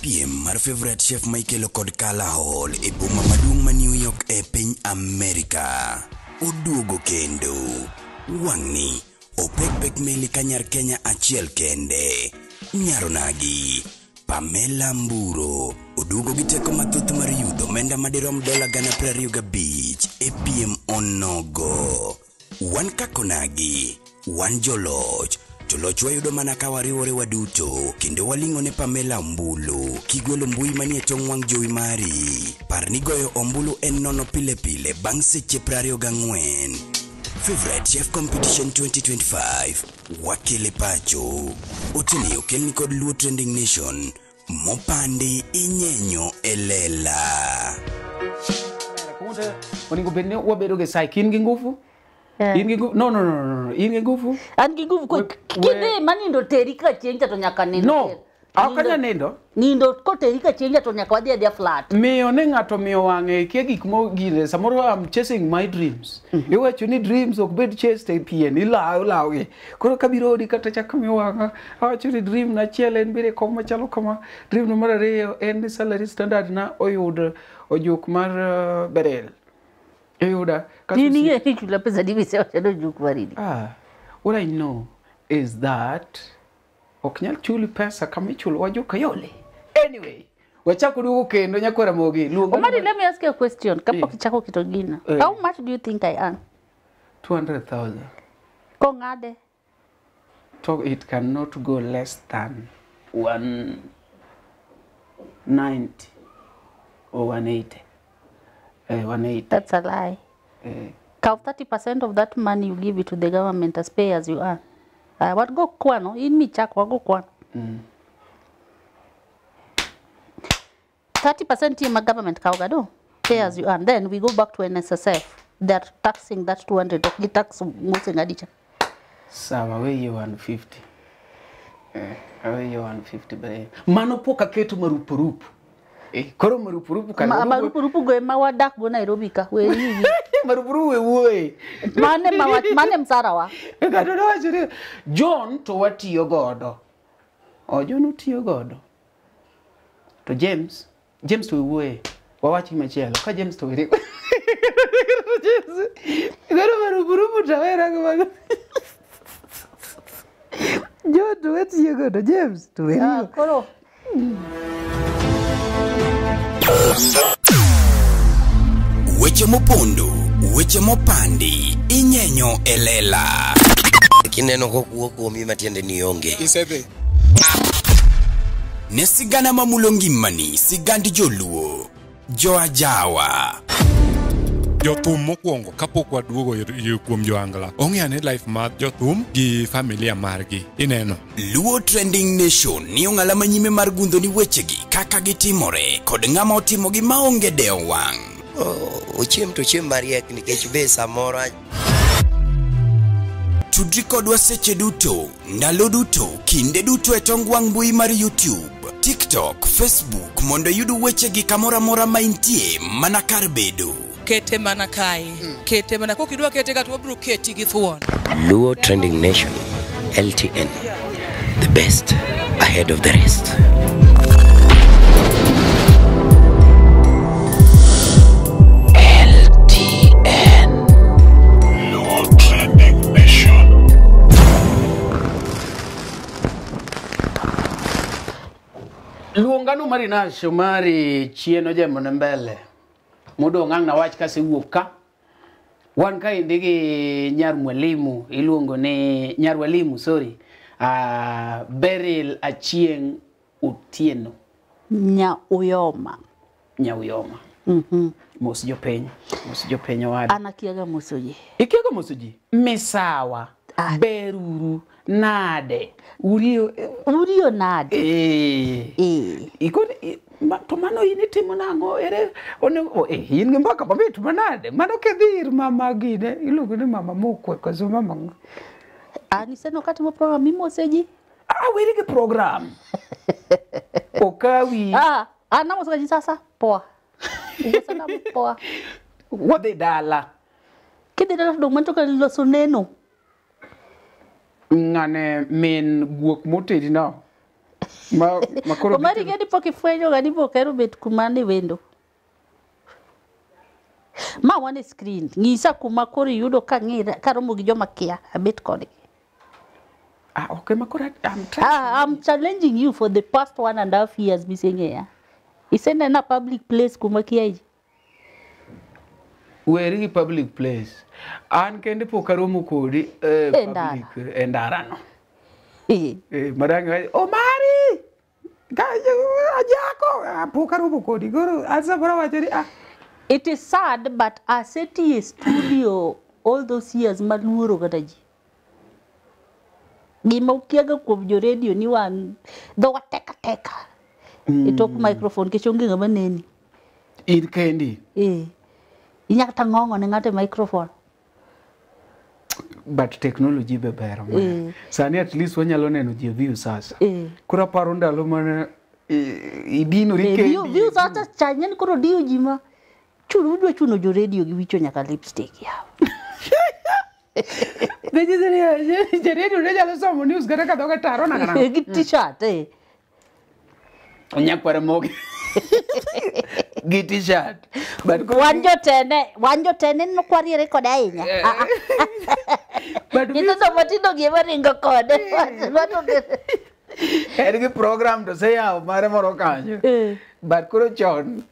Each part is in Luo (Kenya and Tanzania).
piem mar favorite chef Michael kod Carla Hall e boma maduong' ma New York e piny Amerika. Oduogo kendo. Wang'ni opek meli kanyar Kenya achiel kende. Nyaronagi Pamela Mburo oduogo gi teko mathoth mar yudo omenda madirom $25,000 e piem onogo. Wan kakonagi, wan joloch. Joloch wayudo mana ka wariwore waduto kendo waling'o ne Pamela Mbulu kigwelo mbui manie tong' wang' jowi mari. Par ni goyo ombulu en nono pile pile bang' seche 24. Favorite Chef Competition 2025 wakele pacho. Otini okelni kod Luo Trending Nation mopandi inyenyo elela. Oningo bedne wabedo ge sai kin gi nguvu. No. Inge nguvu. An gi nguvu ko kide manindo teri ka chenja to nyaka nindo. No. Akanya nindo. Nindo ko teri ka chenja to nyaka wadhi dia flat. Miyo ne ng'ato miyo wang'e ke gik mo gire samoro I'm chasing my dreams. Iwacho ni dreams ok bed chased e pien ilaw gi. Koro kabiro di kata chak miyo wang'a. Awacho ni dream na chiel en bire kom machalo kama. Dream no mar ariyo en salary standard na oyud ojuk mar berel. What I know is that oknyal chuli pesa kama ichulo wajuka yole. Anyway, wachako dugo kendo nyakwara mogi. Omari, let me ask you a question. Kapo kichako kitogina. How much do you think I earn? 200,000. Kongade? So it cannot go less than 190 or 180. 180. That's a lie. Count 30% of that money you give it to the government as pay as you earn. What go kwano? In me chak go kwano. 30% in my government kaugado pay as you earn. Then we go back to NSSF. They're taxing that 200. Okay, tax musing adicha. Sawa we you 150. We you 150 bare. Mano poka ketu marupurupu. Koro marupurupu kana marupurupu go mawadak go Nairobi ka we hivi marupurupu we mane msarawa ngado wacho John to watiyo godo John utiyo godo to James to we wawachi machielo ka James to we James ngado marupurupu tawera go John to watiyo godo James to we koro weche mopondo, weche mopandi, inyenyo elela. Kineno kokuo kuomi matiende ni onge. Isebe. Ne sigana mamulo ngimani, sigandi joluo, joajawa. Jothum mokwongo kapok waduogo kuom joangla ong'eane life mar jothum gi familia margi ineno. Luo Trending Nation ni ong'ala manyime mar gundho ni wechegi kaka gitimore kod ng'ama otimogi maonge deo wang'. Ochiem to chiem mariek nikech be samoro tudri kodwa seche duto, ndalo duto, kinde duto e tong wang' mbui mar YouTube, TikTok, Facebook mondo yudu wechegi kamora mora maintie mana kar bedo. Kete mana kai. Kete mana kokidwa kete gato wabro keti gi thuon. Luo Trending Nation LTN, the best ahead of the rest. LTN, Luo Trending Nation. Luongano mari nasho mari chieno jemo mbele. Mudo ngang na wach kasi wuok ka wan ka indigi nyar mwalimu iluongo ne nyar walimu Beryl Achieng Otieno Nyauyoma mos jopeny wadi anakiaga mosoji ikiaga mosoji misawa beruru nade urio nade ikone to mano initimo nango ere in gi mbaka babet manade mano kedhir mama gine iluongo ni mama mokwe kazo mama aniseno kati mo program mimoseji weri ge program okawi ana mosoji sasa poa ngosana poa wade dala kidira do manto ka loso neno ngane men guok motedi no makoro Omari gani pokifwenyo gani pokero bet kumane wendo. Ma wane screen ngisa kuma koro yudo ka ngira karomo gi joma kia abet kodgi. Okay, makoro I'm challenging you for the past 1.5 years missing here. Isn't in a public place kuma kia. Where is public place? An kende pokaromo kodi public endarano. Madanga Omari ajako pokaromo kodi goro asa bora wacheri ah. It is sad, but I said to a studio all those years maluoro kataji. Gima ukiaga kwa video radio ni wan do wateka. Itok microphone kishongi ngama neni. In kendi. Inyaka tangongo ne ngate microphone. But technology be bero. Sani at least wanyalo neno je view sasa. Kura paro ndalo mana idino rike. View sasa chanyen kuro dio jima. Churu chuno jo radio gi wicho nyaka lipstick ya. Beje je radio ne jalo somo news gara ka doga taro na kana. Gi t-shirt Onyak para mogi. Gi t-shirt. But wanjo tene no kwari record ainya. But Kita so matindo giva ringo kode. Ergi program to say ya mare moro kanyo. But kuro chon.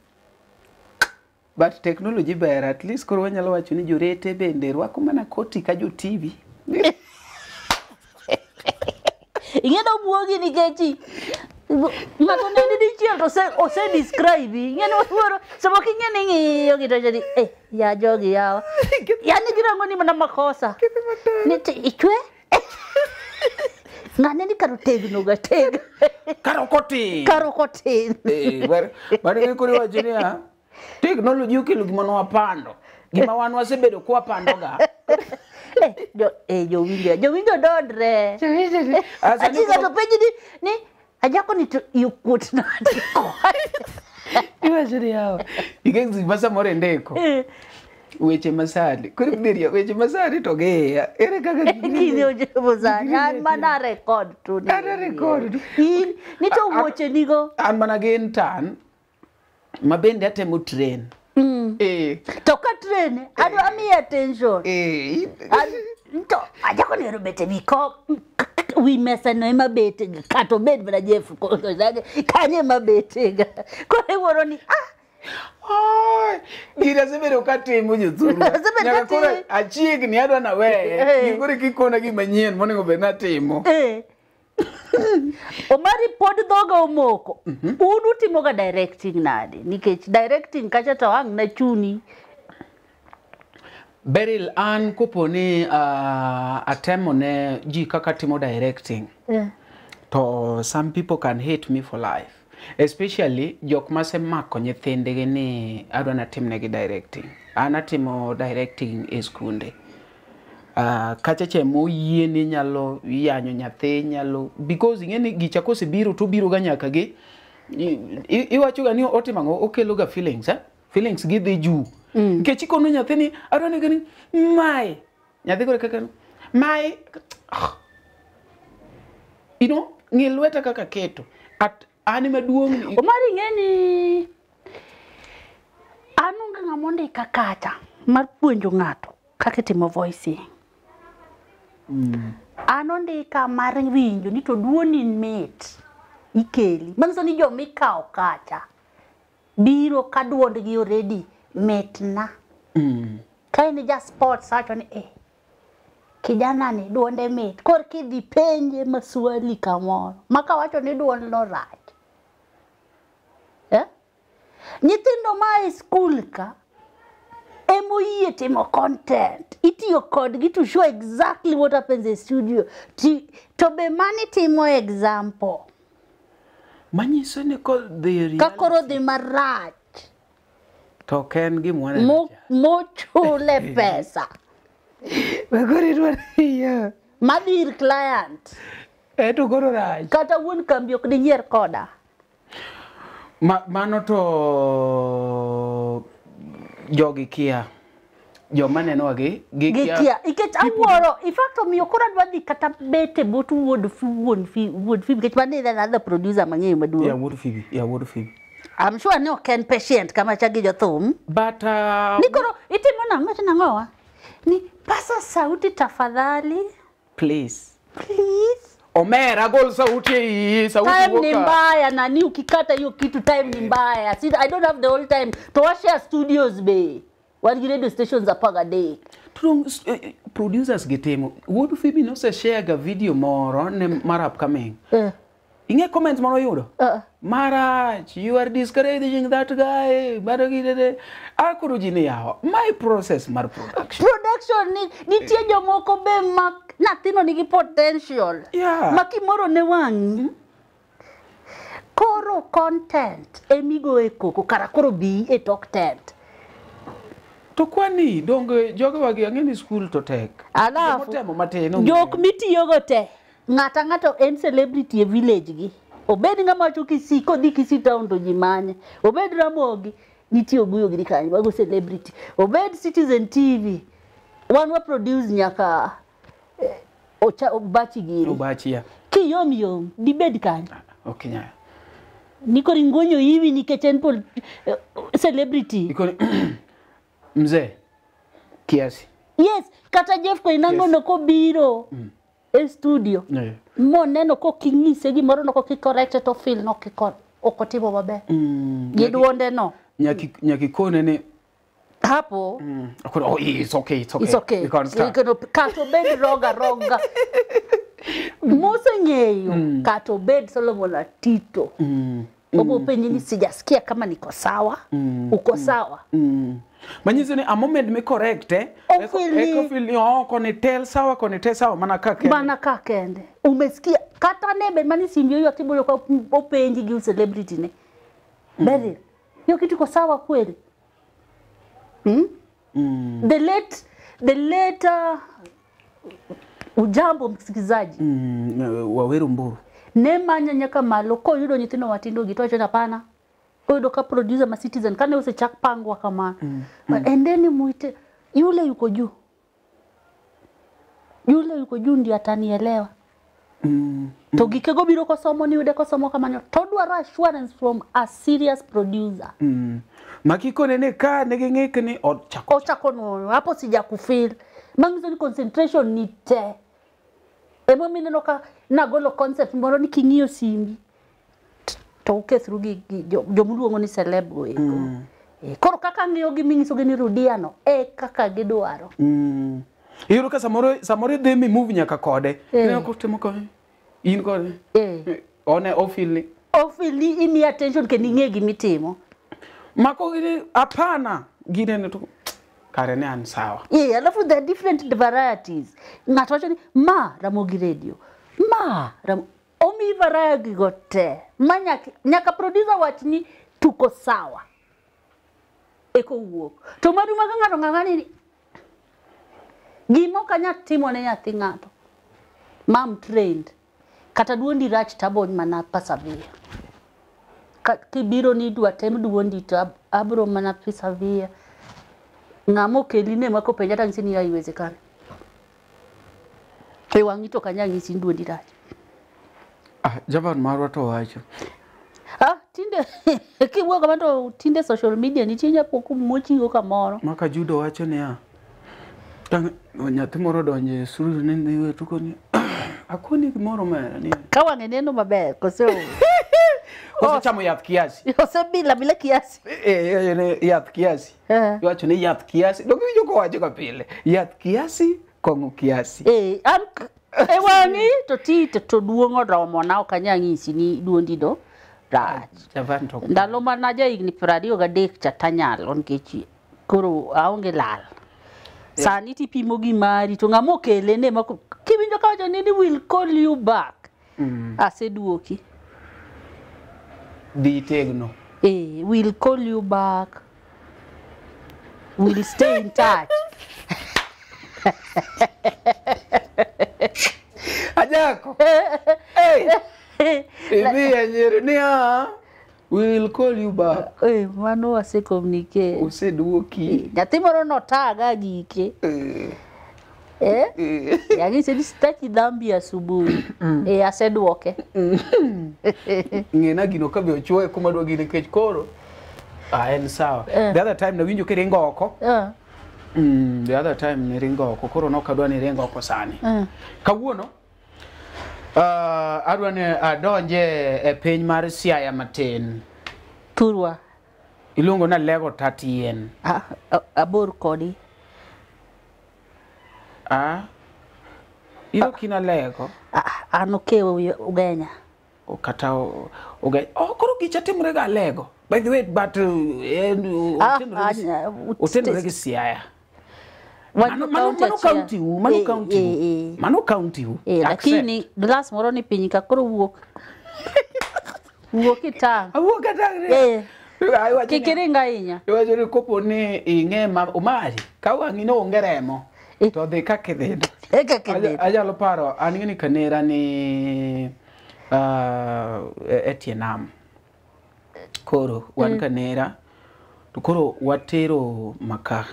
But technology ber at least koro wanyalo wacho ni jorete bende rwako mana koti ka jo TV. Ingeno buogi ni kechi. Mato nende di chiel to se describe. Ingeno woro samo kingene ngiyo gitu jadi ya jogi ya. Yani girango ni mana makosa. Ni ichwe. Ngane ni karotegi no gatega. Karokoti. Bari kuri wacho ni ya. Technology ukelo gima no wapando. Gima wan wasebedo kwa pandoga. Jo winjo dodre. Achiga to peji ni ajako ni you put na ko. Iwajiri yao. Igenzi basa more ndeko. Weche masali. Kuri ndiria weche masali to geya. Ere kaka Kini ojepo sana. An mana record tu. Ana record. Ni to woche nigo. An mana gen tan. Mabende atemo train. Toka train. Ado ami attention. To ajako ni robete biko. We mesano mabete kato bed bana Jeff ko kanye mabete. Ko woro ni Gira sebedo katimo jozuru. Nyaka koro achiegni adwa na weye. Gikore kikona gima nyien monego bed natimo. Omari pod dhoga omoko. Unu timoga directing nade? Nikech directing kacha to ang na chuni. Beryl an koponi atemo ne ji kaka timo directing. To some people can hate me for life. Especially jok mase mako nyithindegi ni adwa natimnegi directing. An atimo directing e skunde. Kachache moyie ni nyalo yanyo nyathi nyalo because ingeni gicha kose biro to biro ga nyaka gi iwacho ga ni otimango okelo ga feelings feelings gi dhi juu kechi kono nyathi ni adwane gani mai nyathi gore kaka mai ngilweta kaka keto at ani maduong ni Omari ngeni anunga ngamonde kakacha mar puonjo ngato kaka timo voicing. Anondika mar winjo ni to duoni mit ikeli manso ni jo mikao kacha biro ka duondgi already metna kaini ja sports acho ni kijana ni duonde mit kor kidhi penje maswali kamoro maka wacho ni duond no right nyithindo ma school ka emoyie timo content itiyo kodgi to show exactly what happens in studio to be mani timo example manyiso ni kod the reality kakoro dhi marach to ken gimwana mochule pesa bagore dwariya madhir client to goro rach kata wuon kambi ok dinyier koda mano to jogi kia Joma neno gi gikia ikech awuoro in fact omiyo kora dwadhi kata bete botu wood fi ikech mane another producer mang'eyo maduong'. Yeah, wood Phoebe. I'm sure no can patient kama chagi jothum. But Nikoro itimo nang'o nang'owa ni pasa sauti tafadhali please Omera gol sauti hii, sauti time ni mbaya nani ukikata hiyo kitu time ni mbaya. See, I don't have the whole time to share studios be. What radio stations apaga day. Producers gitemo. Would Phoebe no se share ga video moro ne mar upcoming. Inge comments moro yudo? Marach, you are discouraging that guy. Baragide. Akuru jini yawa. My process mar production. Production ni tie jomoko be mak nathino nigi potential. Yeah. Maki moro ne wangi. Koro content emigo ekoko kara koro bi e talk tent. To kwani donge joge wagi angeni school to tek. Alafu Motemo mateno. jok mitiyogo te. Ng'ato en celebrity e village gi. Obed ng'ama wacho Kisii kodhi Kisii town to jimanye. Obed Ramogi nitiyo guyo gi kanyo bago celebrity. Obed Citizen TV. Wan wa produce nyaka Obachi giri. Obachi ya. Ki yom dibed kanyo. Okay nya. Niko ringonyo hivi nikech celebrity. Niko mzee kiasi. Yes, kata Jeff Koinango no ko biro. E studio. Mo neno ko king'ise gimoro no ko correct to feel no okotimo maber. Giduonde no. Nyaki kone ne hapo. Oh, it's okay. It's okay. You can kato bed roga. Musa nyeyo kato bed Solomon Atito. Obo penye ni sijasikia kama niko sawa. Uko sawa. Manyizo ni a moment me correct Eko feel kone tel sawa mana kakende. Umesikia kata nebe mani simbio hiyo akibulo kwa openji gi celebrity ne. Beri. Hiyo kitu ko sawa kweli. The late ujambo msikizaji. Waweru Mburu. Nemanya nyaka malo ko yudo nyithindo matindo gitocho na pana. Ko ka producer ma Citizen kane usechak pangwa kama. Endeni muite yule yuko juu. Ndiye atanielewa. To gikego biro kosomo ni yude kosomo kama to dwaro assurance from a serious producer. Makiko nene ka negeng'eke ni ochako no hapo sija kufeel. Mangizo ni concentration ni te. Emo mineno ka nagolo concept moro ni king'iyo simbi. To through gi jomuluongo ni celeb go eko. Koro kaka ng'iyo gi mingiso gi ni rudiano kaka gidwaro. Iyudo ka samoro dhe mi move nyaka kode. Ne ok timo kode. In kode. One ofili imi attention ke ning'e gimitimo. Mako gini apana gine ne to kare ne an sawa. Alafu there are different varieties. Ng'ato wacho ni Ramogi Radio. Omi variety gote. Nyaka producer watni tuko sawa. Eko wuok. To madu maka ng'ato ng'ang'ani ni gimo kanya timo ne nyathi ng'ato. Mam trained. Kata duondi rach tabon mana pasavia. Kibiro ni dwa tem duondi to abro mana pasavia. Ng'amo keline mako penja tangisi ni haiwezekani. Wangi to kanya ngisi duondi rach. Javan marwa to wacho. Tinde kiwuok kama to tinde social media ni chinya poku mochiwo kamoro. Maka judo wacho ni nyathi moro donje suru ne niwe tuko ni akoni gimoro mera ni kawa neno maber koso chamo yath kiasi bila kiasi yath kiasi wacho ni yath kiasi dogi winjo ko wacho kapile yath kiasi kongo kiasi wangi to duongo romo na okanyang'isi ni duondi do rach ndalo mana ja igni 23 chatanyalo nikech koro aonge lal. Sani tipimo gi mari to ng'amo kele ne mako kiwinjo ka wacho ni will call you back. Aseduoki. Dhi tegno. Will call you back. We'll stay in touch. Ajako. Ibi anyeri ni We'll call you back. Mano wase communicate. Useduoki. Nyathi moro notaga gike. Yagi sedi staki dhambi asubuhi. Aseduoke. Ngena gino kabe ochoe kuma dwa gine kech koro. En sawa. The other time nawinjo kiringo oko. The other time niringo oko koro nokadwa ni ringo oko sani. Kawuono adwa ni adonje e piny mar Siaya matin. Turwa. Iluongo na Lego 30 Abor kodi. Ilo kina Lego. Ano kewo ugenya. Kata ugenya. Koro gicha timre ga Lego. By the way, but utenre gi Siaya. Mano county. Lakini glass moro ni pinyika koro wuok. Wuok itang. Wuok itang. Kikiringa inya. Iwacho ni kopo ni ing'e Omari ka wang'i no onge remo to dhi kaka idhido. Ajalo paro an ng'eni kanera ni Etienam. Koro wan kanera to koro watero maka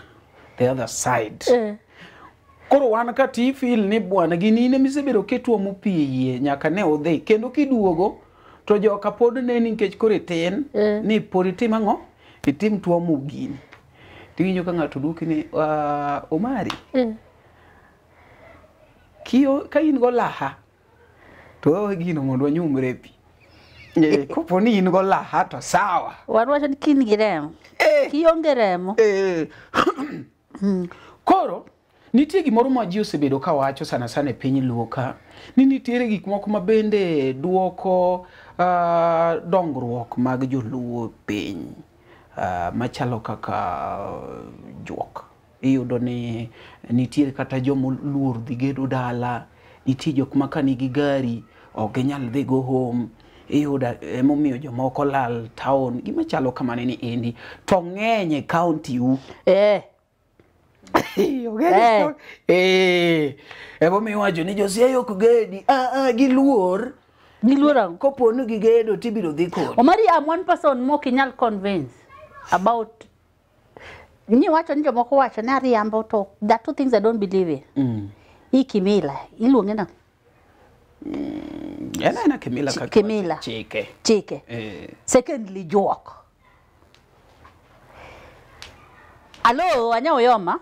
the other side. Koro wan ka ti feel ni bwana ginine misebedo ketuomo pi yie nyaka ne odhi kendo kiduogo to joka pod ne nikech kore ten ni pod itim ang'o itim tuomo gini tiwinjo ka ng'ato duoki ni Omari kiyo ka in go laha to gino mondo wanyumre pi kopo ni in go laha to sawa wacha ni kin gi remo kionge remo koro nitie gimoro ma ji osebedo ka wacho sana sana e piny Luo ka ni nitiere gik moko ma bende duoko dongruok mag joluo piny machalo kaka juok. Iyudo ni nitiere kata jomoluor dhi gedo dala, nitie jok ma ka nigi gari ok ginyal dhi go home. Iyudo emomiyo jomoko lal town gima chalo kamane ni endi to ng'eny e county u. Emomiyo wacho ni Josiaya ok gedi giluor kopo ni gigedo tibiro dhi kod. Omari am one person mo kinyal convince about ni wacho ni jomoko wacho ni ariambo to there are two things I don't believe in. Kimila iluonge na ena kimila ka kimila chike. Secondly juok. Alo anya oyoma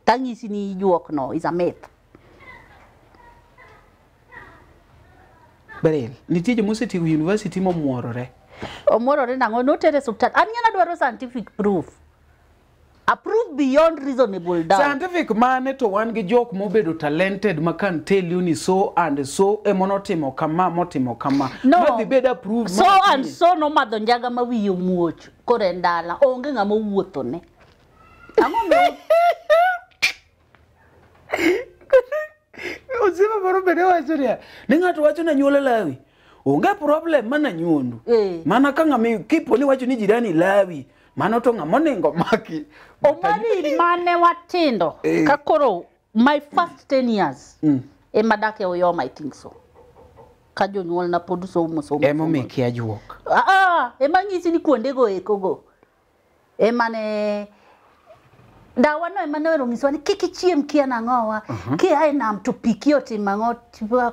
tangisi ni juok no is a myth. Berel nitie jomosetiego university momuorore. Omuorore nango no tere subtat. An ng'ana dwaro scientific proof. A proof beyond reasonable doubt. Scientific mane to wan gi jok mobedo talented ma can tell you ni so and so emonotimo kama motimo kama. No. Madhi beda proof. So and so no madho njaga ma wiye muoch kore ndala onge ng'ama wuotho ne. Ang'o me Ozima moro bende wacho ni ng'ato wacho na nyuola lawi onge problem mana nyuondu mana ka ng'ami kipo ni wacho ni jirani lawi mano to ng'ama onego maki. Omari mane watindo ka koro my first 10 years ema dak e Oyoma I think so ka jonyuol na pod somo ema meki ajuok ema ng'isi ni kuonde go ekogo ema ne dawa no ema ne rongiswa ni kiki chiem kia nang'owa ki ai nam to piki otimang'o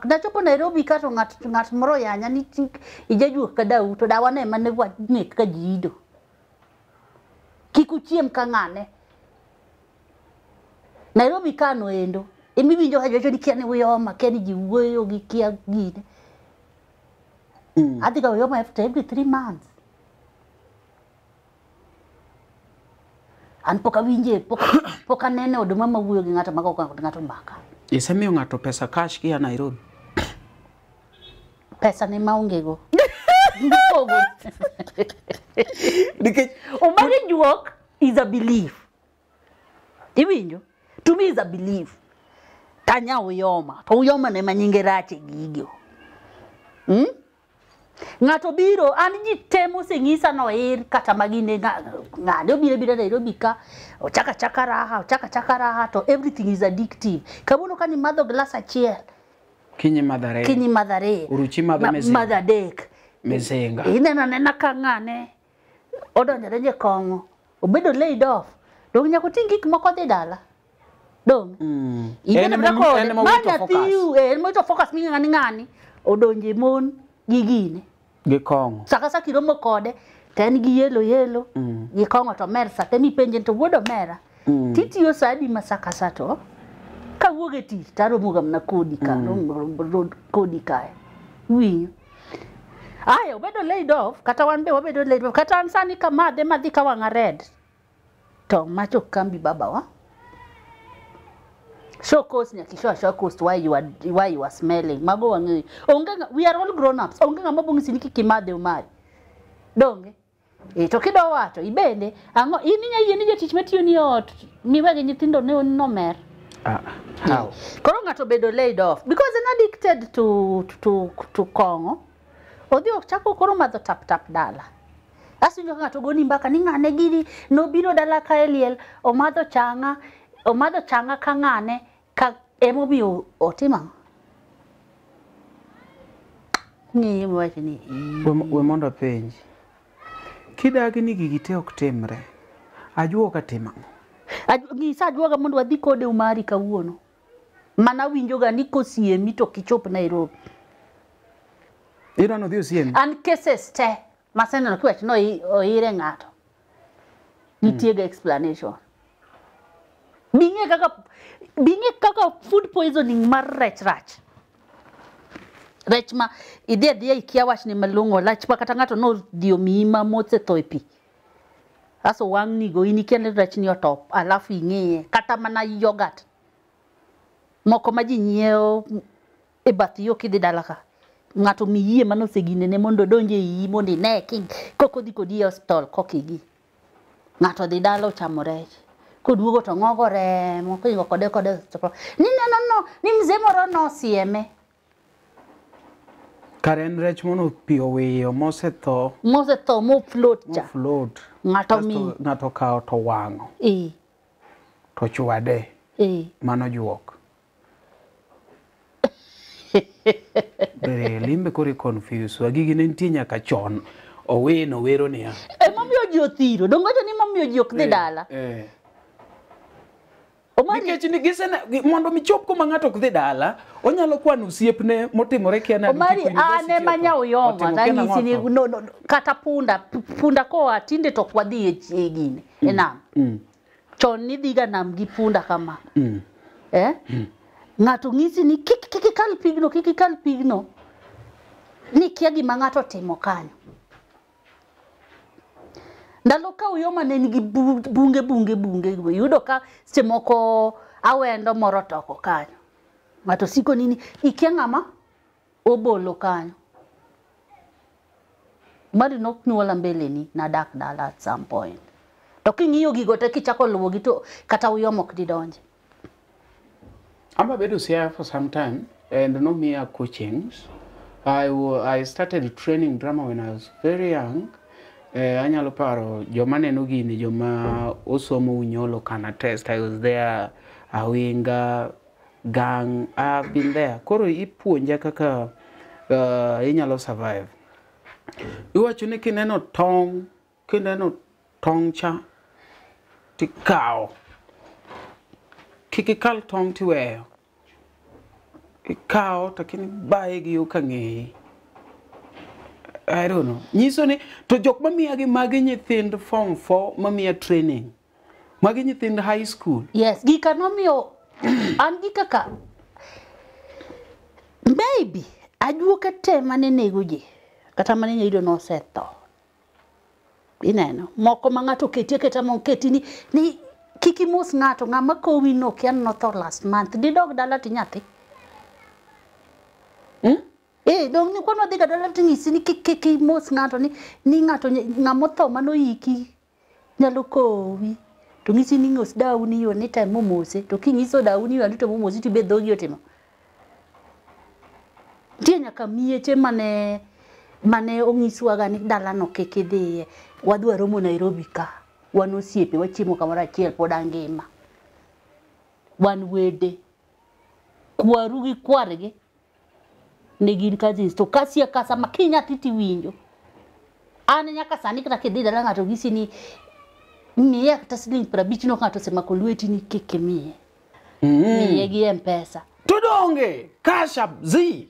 na chopo Nairobi ka to ng'at moro yanya ni ijajuok ka dau to dawa no ema ne nek ka jido kiku chiem ka ng'ane Nairobi ka no endo emi winjo hajo ni kia ni Oyoma kia ni jiwuoyo gi kia gine adhi ga Oyoma after every 3 months. An poka winje poka nene oduma mawuoyo gi ng'ato mako ng'ato mbaka. Isemiyo ng'ato pesa cash kia Nairobi. Pesa ne maonge go. Omari juok is a belief. Iwinjo? To me is a belief. Tanya Oyoma. To Oyoma ne manyinge rache gigio. Ng'ato biro an ji temo singisa no kata magine ng'ado biro Nairobi ka ochaka raha to everything is addictive. Kabuno kani madho glass achiel kinyi madhare uruchi madho mezi madadek Misenga. Ineno nena ka ng'ane odonjore je kong'o obedo laid off dong nyako ting gik moko dhi dala dong En ema wito focus. en mo to focus mi ng'ani odonje mon gigine Gi kong'o. saka kiromo kode ten gi yelo gi kong'o to mer sa temi penje to wuodo mera titiyo sadi masaka sato ka wuoge ti taro muga mna kodi ka kodi ka winyo ayo bedo laid off kata wan be wabedo laid off kata ansani kama de madhi ka wanga red to macho kambi baba wa show cost nyaki show cost why you are smelling mago wangi we are all grown ups onge ngama bongi siniki kimade umari donge to kido wacho ibende ango ini je tich matiyo ni ot miwege nyithindo ne no mer How? Koro ngato bedo laid off because an addicted to kongo odhi ochako koro madho tap dala asinjo ngato goni mbaka ni ngane giri no biro dala ka eliel o madho changa ka ngane ka emo bi otima ni mwache ni We mondo penji. Kidagi ni gigi te ok timre. Ajuo ka tima. ngisa ajuoga mondo wadhi kode umari kawuono mana winjoga ni kosiemi to kichop Nairobi Ira no dhi osiemi. an cases te maseno kwet no oire ngato nitiega explanation binge kaka food poisoning mar rech ma idhi ikia wach ni malungo lach pa kata ngato no dio mima motse toipi aso wang ni go ini kende rech ni otop alafu ing'eye kata mana yogurt moko ma ji nyiewo e bath yo kidhi dala ka ngato miyie mano segine ne mondo donje yi mondo ine koko dhi kodi e hospital kokigi ngato dhi dala ochamo rech koduogo to ng'ogo remo kingo kode ni neno no ni mzee moro no sieme Karen rech mono pio wiyo mosetho mo float cha float. Ngato kao to wang'o. To chwade. Mano juok. Limbe kori confuse. Wagigi nentie nyaka chon. Oweno wero niya. Mamiyo ji othiro. Dongocho ni mamiyo ji ok dhi dala. Nikech ni gisene mondo mi chop kuma ng'ato ok dhi dala, onyalo kwano osiepne motimore kia na Omari ane manya uyoma ng'anyisi ni no kata punda koa tinde to kwadhi e gine e nam. Chon ni dhiga nam gi punda kama. Ng'ato ng'isi ni kikikal pigno ni kia gima ng'ato timo kanyo. Ndalo ka uyoma ne nigi bunge yudo ka semoko awendo moro toko kanyo ngato siko nini ikia ng'ama obolo kanyo mari nok nyuola mbele ni na dak dala at some point to king'iyo gigo te kichako luwo gi to kata uyomo ok didonje. Amba bedo here for some time and no mere coachings. I started training drama when I was very young. Anyalo paro joma neno gini joma osomo unyolo kana test. I was there, Awinga, Gang, I've been there. Koro ipuonja kaka inyalo survive. Iwacho ni kineno tong cha tikao. Kikikal tong tiweyo. Ikao takini bae gi ukang'eyi. I don't know. Nyiso ni to jok mamiya gi magi nyithind form 4 mamiya training. Magi nyithind high school. Yes, gika nomiyo an gika ka maybe ajuoke te mane nego ji kata mane nyayudo no setho. Ineno moko ma ng'ato keta mon keti ni kiki mos ng'ato ng'ama kowi no kian no tho last month didog dala ti nyathi. Dong ni kwano dhiga dala tingisi ni kiki mos ng'ato ni ng'ato ng'amo tho mano iki nyalo kowi to ngisi ni ng'os dauni yo ni time momose to kingiso dauni yo to momose ti be dhogi otimo tie nyaka mieche mane ongiswa ga ni dala no kiki dhiye wadwaro mo Nairobi ka wan osiepe wachiemo kamoro achiel pod angima wan wede kwaru gi kwargi ne gin cousins to kasi kasa makinya titi winjo an nyaka sani kata kidhi dala ngato gisi ni miye kata siling 50 no ngato sema ko lweti ni keke miye miye gi M-Pesa to donge cash up zi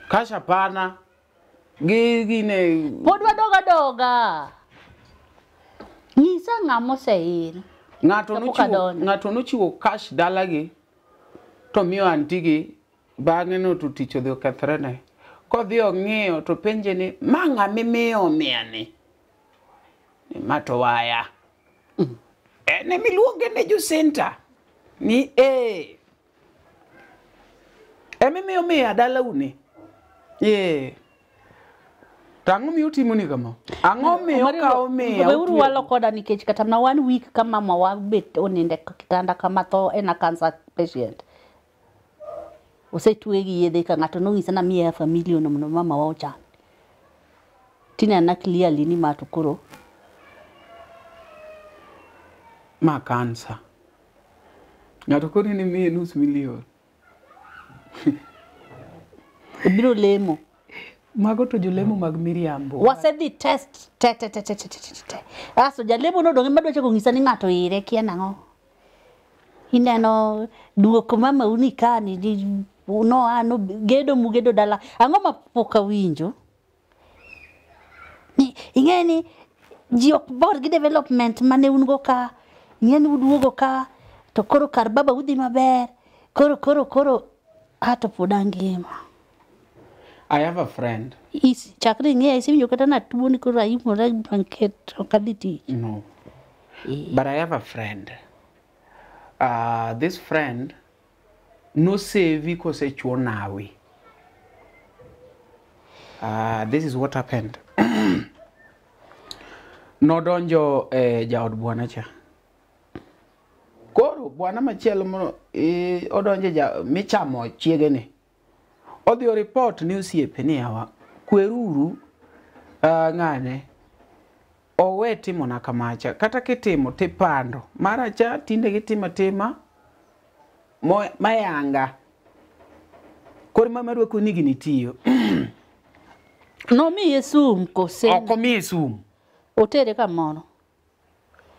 cash up pana gine podwa doga nisa ngamo sein ngato no chiwo cash dalagi to miyo antigi bang'e no to tich odhi okethrene kodhi ong'iyo to penje ni mang'a mimiyo miani ni mato waya ne miluonge ne jo center ni mimiyo miya dala uni Tang'o miyo timo ni kama? Ang'o miyo kao miya? Weuru walo koda nikech kata na 1 week kama mama bet oninde kitanda kama tho en a cancer patient. Osetwe gi yedhe ka ng'ato nong'isa na miya familia no mama wa ochan. Tina na clearly ni mato koro. Ma cancer. Ng'ato koro ni miya nus milion. Biro lemo. Mago to jolemo mag miriambo. Wasedhi test te. Aso jalemo no donge madwa chako ng'isa ni ng'ato ire kia nang'o. Ineno duoko mama unikani no gedo dala. Ang'o ma poka winjo? Ni ing'eni ji ok bor gi development mane ungo ka. Ing'eni uduogo ka to koro kar baba udhi maber. Koro hato podangima. I have a friend. Chakri ng'e isinjo kata na tuo ni koro ayimora blanket okaditi. No. But I have a friend. This friend no sevi kose chuo nawe. This is what happened. Nodonjo jaod bwana cha. Koro bwana machielo mo odonje michamo chiege ni. Odhi report ni osiepe ni hawa kweruru ng'ane owe timo na kamacha kata kitimo tipando maracha tinde gitima mayanga kor mama rwe ko nigi nitiyo no mi yesum kose oko mi yesum otere kamono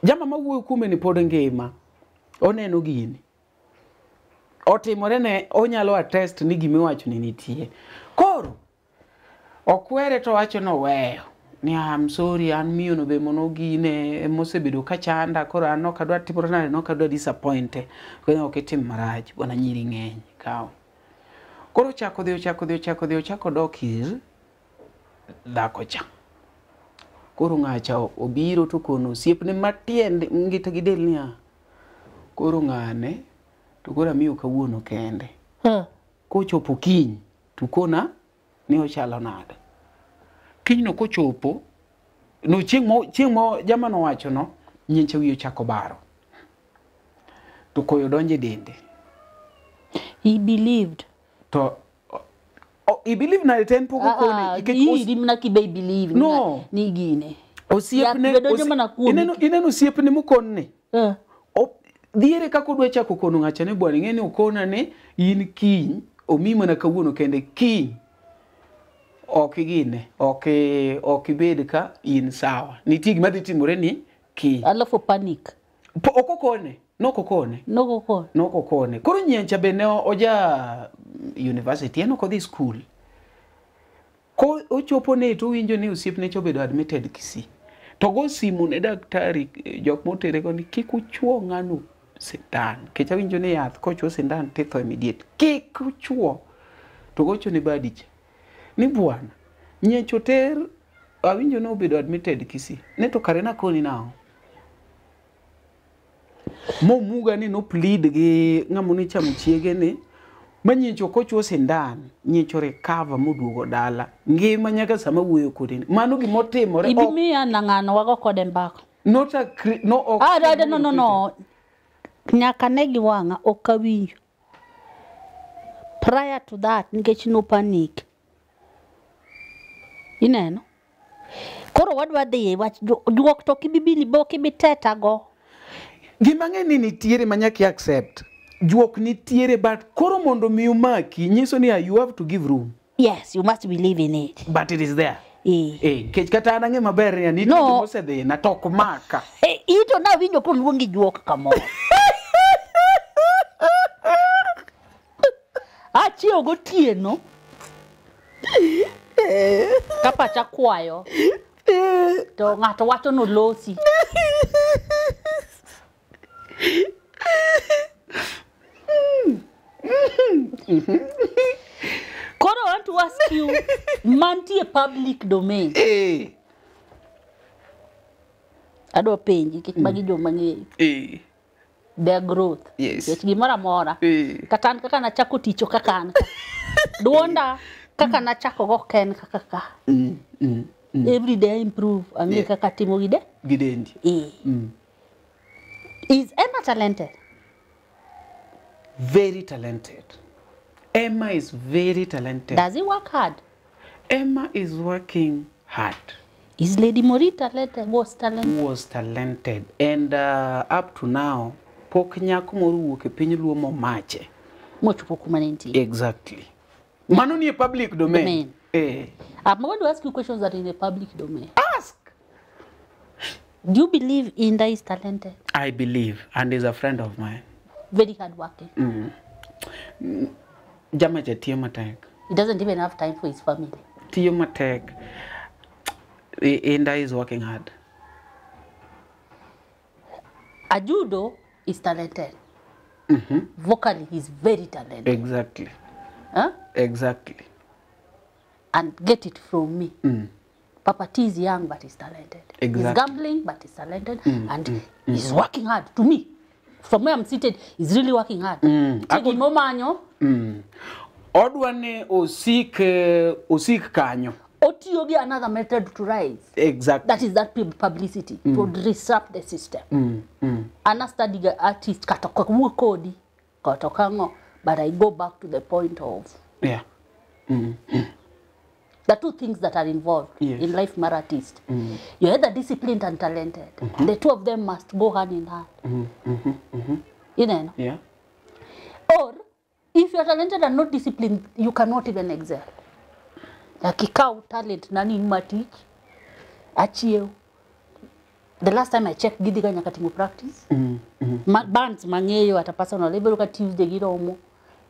jama mawuoyo kume ni pod ngima oneno gini otimore ne onyalo attest ni gimiwacho ni nitie koro okwere to wacho no weyo ni I'm sorry an miyo no be mono gine mosebedo ka chanda koro an ok adwa timore na no kadwa disappointed kwenye oketim maraj bwana nyiri ng'eny kawo koro chako dokir dhako cha koro ng'acha obiro to kono siepne matiende ngita gidel niya koro ng'ane to koro miyo kawuono kende kochopo kiny to kona ni ochalo nada kiny no kochopo no chieng' mo jamano wacho no nyenche wiyo chako baro to koyo donje dende he believed to he believed na ten poko kone he mna ki be believe no ni gine osiepne ineno osiepne mukone dhiere kako dwa chako kono ng'acha ne bwana ng'eni okona ne in kiny omima na kawuono kende kiny okigine okibed ka in sawa nitie gima dhi timore ni kiny alafu panic okokone nokokone koro nyencha be ne oja university en ok dhi school ko ochopo ne to winjo ni osiepne chobedo admitted Kisii to go simu ne daktari jok motere ko ni kik uchuo ng'ano sindan kecha winjo ni yath kochuo sindan titho immediate kik uchuo to gocho ni badicha ni bwana nyecho ter awinjo no obedo admitted Kisii ne to kare na koni nao mo muga ni no plead gi ng'amo ni chamo chiege ni manyicho kochuo sindan nyicho recover moduogo dala ngima nyaka sama wuoyo kode mano gimotimore ibimiya na ng'ano wago kode mbako no nyaka ne giwang'a okawinjo prior to that nikech no panic ineno koro wadwa dhi wach duok to kibibili bo kibiteta go gima ng'eni nitiere manyaki accept juok nitiere, but koro mondo mi umaki nyiso ni you have to give room. Yes, you must believe in it. But it is there. Kech kata anange maber ni no. Mosedhi na tok maka. Ito na winjo ko luongi juok kamoro. Achiew gotieno. Kapacha kwayo. To ng'ato wacho no losi. Koro, I want to ask you, manti a public domain. Ado penji kich magi jo mang'eyo. Their growth. Yes. Kich gimora mora. Katan kaka na chako ticho kakan. Duonda kaka na chako go ken kaka. Every day improve. Ange kaka timo gide? Gidendi. Is Emma talented? Very talented. Emma is very talented. Does he work hard? Emma is working hard. Is Lady Mori talented? Was talented? Was talented. And up to now, pok nyako moru ke piny luo mo mache. Mochupo kumanenti. Exactly. Mano ni a public domain. I'm going to ask you questions that are in the public domain. Ask. Do you believe Inda is talented? I believe, and is a friend of mine. Very hardworking. Jamaje tiyo matek. He doesn't even have time for his family. Tiyo matek. Inda is working hard. Ajudo is talented. Vocally, he's very talented. Exactly. Huh? Exactly. And get it from me. Papa T is young, but he's talented. Exactly. He's gambling, but he's talented. And he's working hard. To me, from where I'm seated, he's really working hard. Chegi momanyo. Odwane osik kanyo. Otiogi another method to rise. Exactly. That is that publicity to disrupt the system. Ana study artist katoka kodi katokango, but I go back to the point of the two things that are involved in life for artist. You're either disciplined and talented. The two of them must go hand in hand. You know? Yeah. Or if you're talented and not disciplined, you cannot even excel. Kikau talent nani matich achiew. The last time I checked Gidiga Nyakatimu practice. Bands mangeyo at a personal level ka Tuesday giromo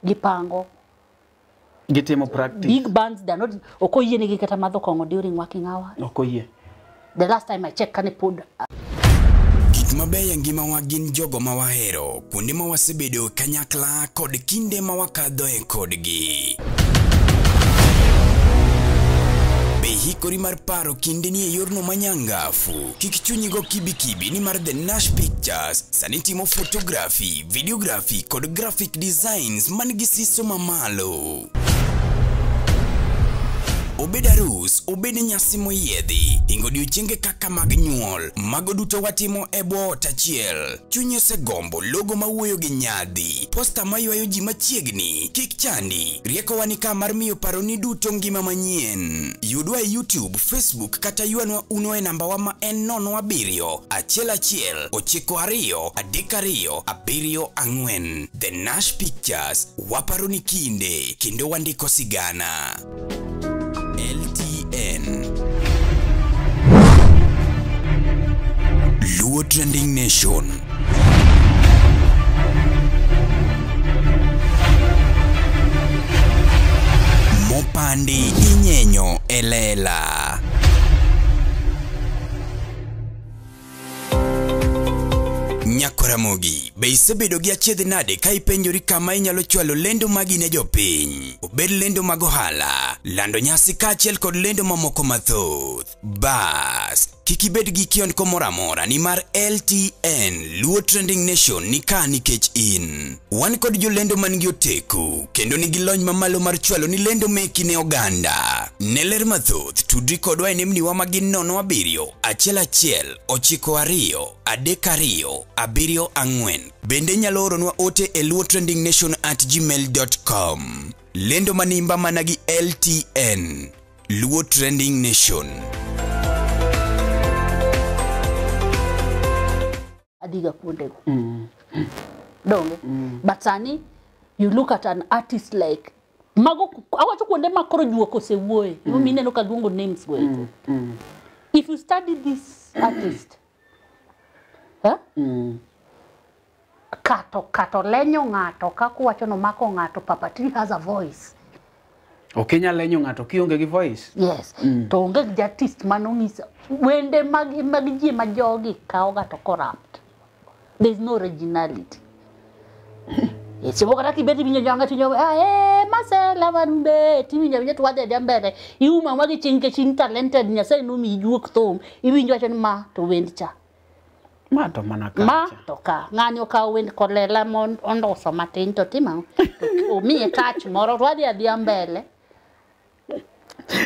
gipango. Gitimo practice. Big bands they're not okoye ni gikata madho kongo during working hours. Okoye. The last time I checked kane pod Gik mabeyo ngima wa gin jogo ma wahero, kuonde ma wasebedo kanyakla kod kinde ma wakadhoe kodgi. Hikori mar paro kinde ni e yorno manyangafu. Kik chunyigo kibi ni mar The Nash Pictures sani timo photography, videography kod graphic designs man gi siso mamalo. Obed arus, obed nyasi moyiedhi, ingo odiochienge kaka mag nyuol, mago duto watimo e bwo ot achiel. Chunyi osegombo logo mawuoyo gi nyadhi, posta maywayo ji machiegni, kik chandi, rieko ni ka mar miyo paroni duto ngima manyien. Yudwa e YouTube, Facebook kata yuanwa uno e namba wa ma en 07 11 92 32 74. The Nash Pictures, waparoni kinde, kendo wandiko sigana. LTN Luo Trending Nation. Mopandi inyenyo elela. Nyakoramogi, be isebedo gi achiedh nade ka ipenjori kama inyalo chwalo lendo magi ne jopiny. Obed lendo mag ohala, lando nyasi kaachiel kod lendo mamoko mathoth. Bas, kik ibed gi kionko moro amora ni mar LTN Luo Trending Nation ni ka nikech in. Wan kod jolendo man gi oteku, kendo nigi lony mamalo mar chwalo ni lendo meki ne oganda. Ne ler mathoth, tudri kodwa e nembniwa magin 07 11 92 32 74. Bende nyalo oronwa ote e luotrendingnation@gmail.com. Lendo manimba mana gi LTN Luo Trending Nation. adiga kuondego. donge but sani you look at an artist like mago awacho kuonde makoro juok osewuoye mine no kaluongo names go if you study this artist kato lenyo ng'ato kakuwacho no mako ng'ato Papa T has a voice. Okinya lenyo ng'ato kionge gi voice. Yes. To onge gi artist manong'isa wende mag ji ma jogi kawo ga to corrupt. There is no originality. Yes, wakati kibeti binyo janga tinyo masela warumbe timinyo tu wade jambere iuma wagi chinke chin talented nya sai no mi juok thum iwinjo acho ma to wendcha ma to manaka ma to ka ng'anyo ka wend kolela mon ondoso matin to tima o mi catch moro wadi adhi mbele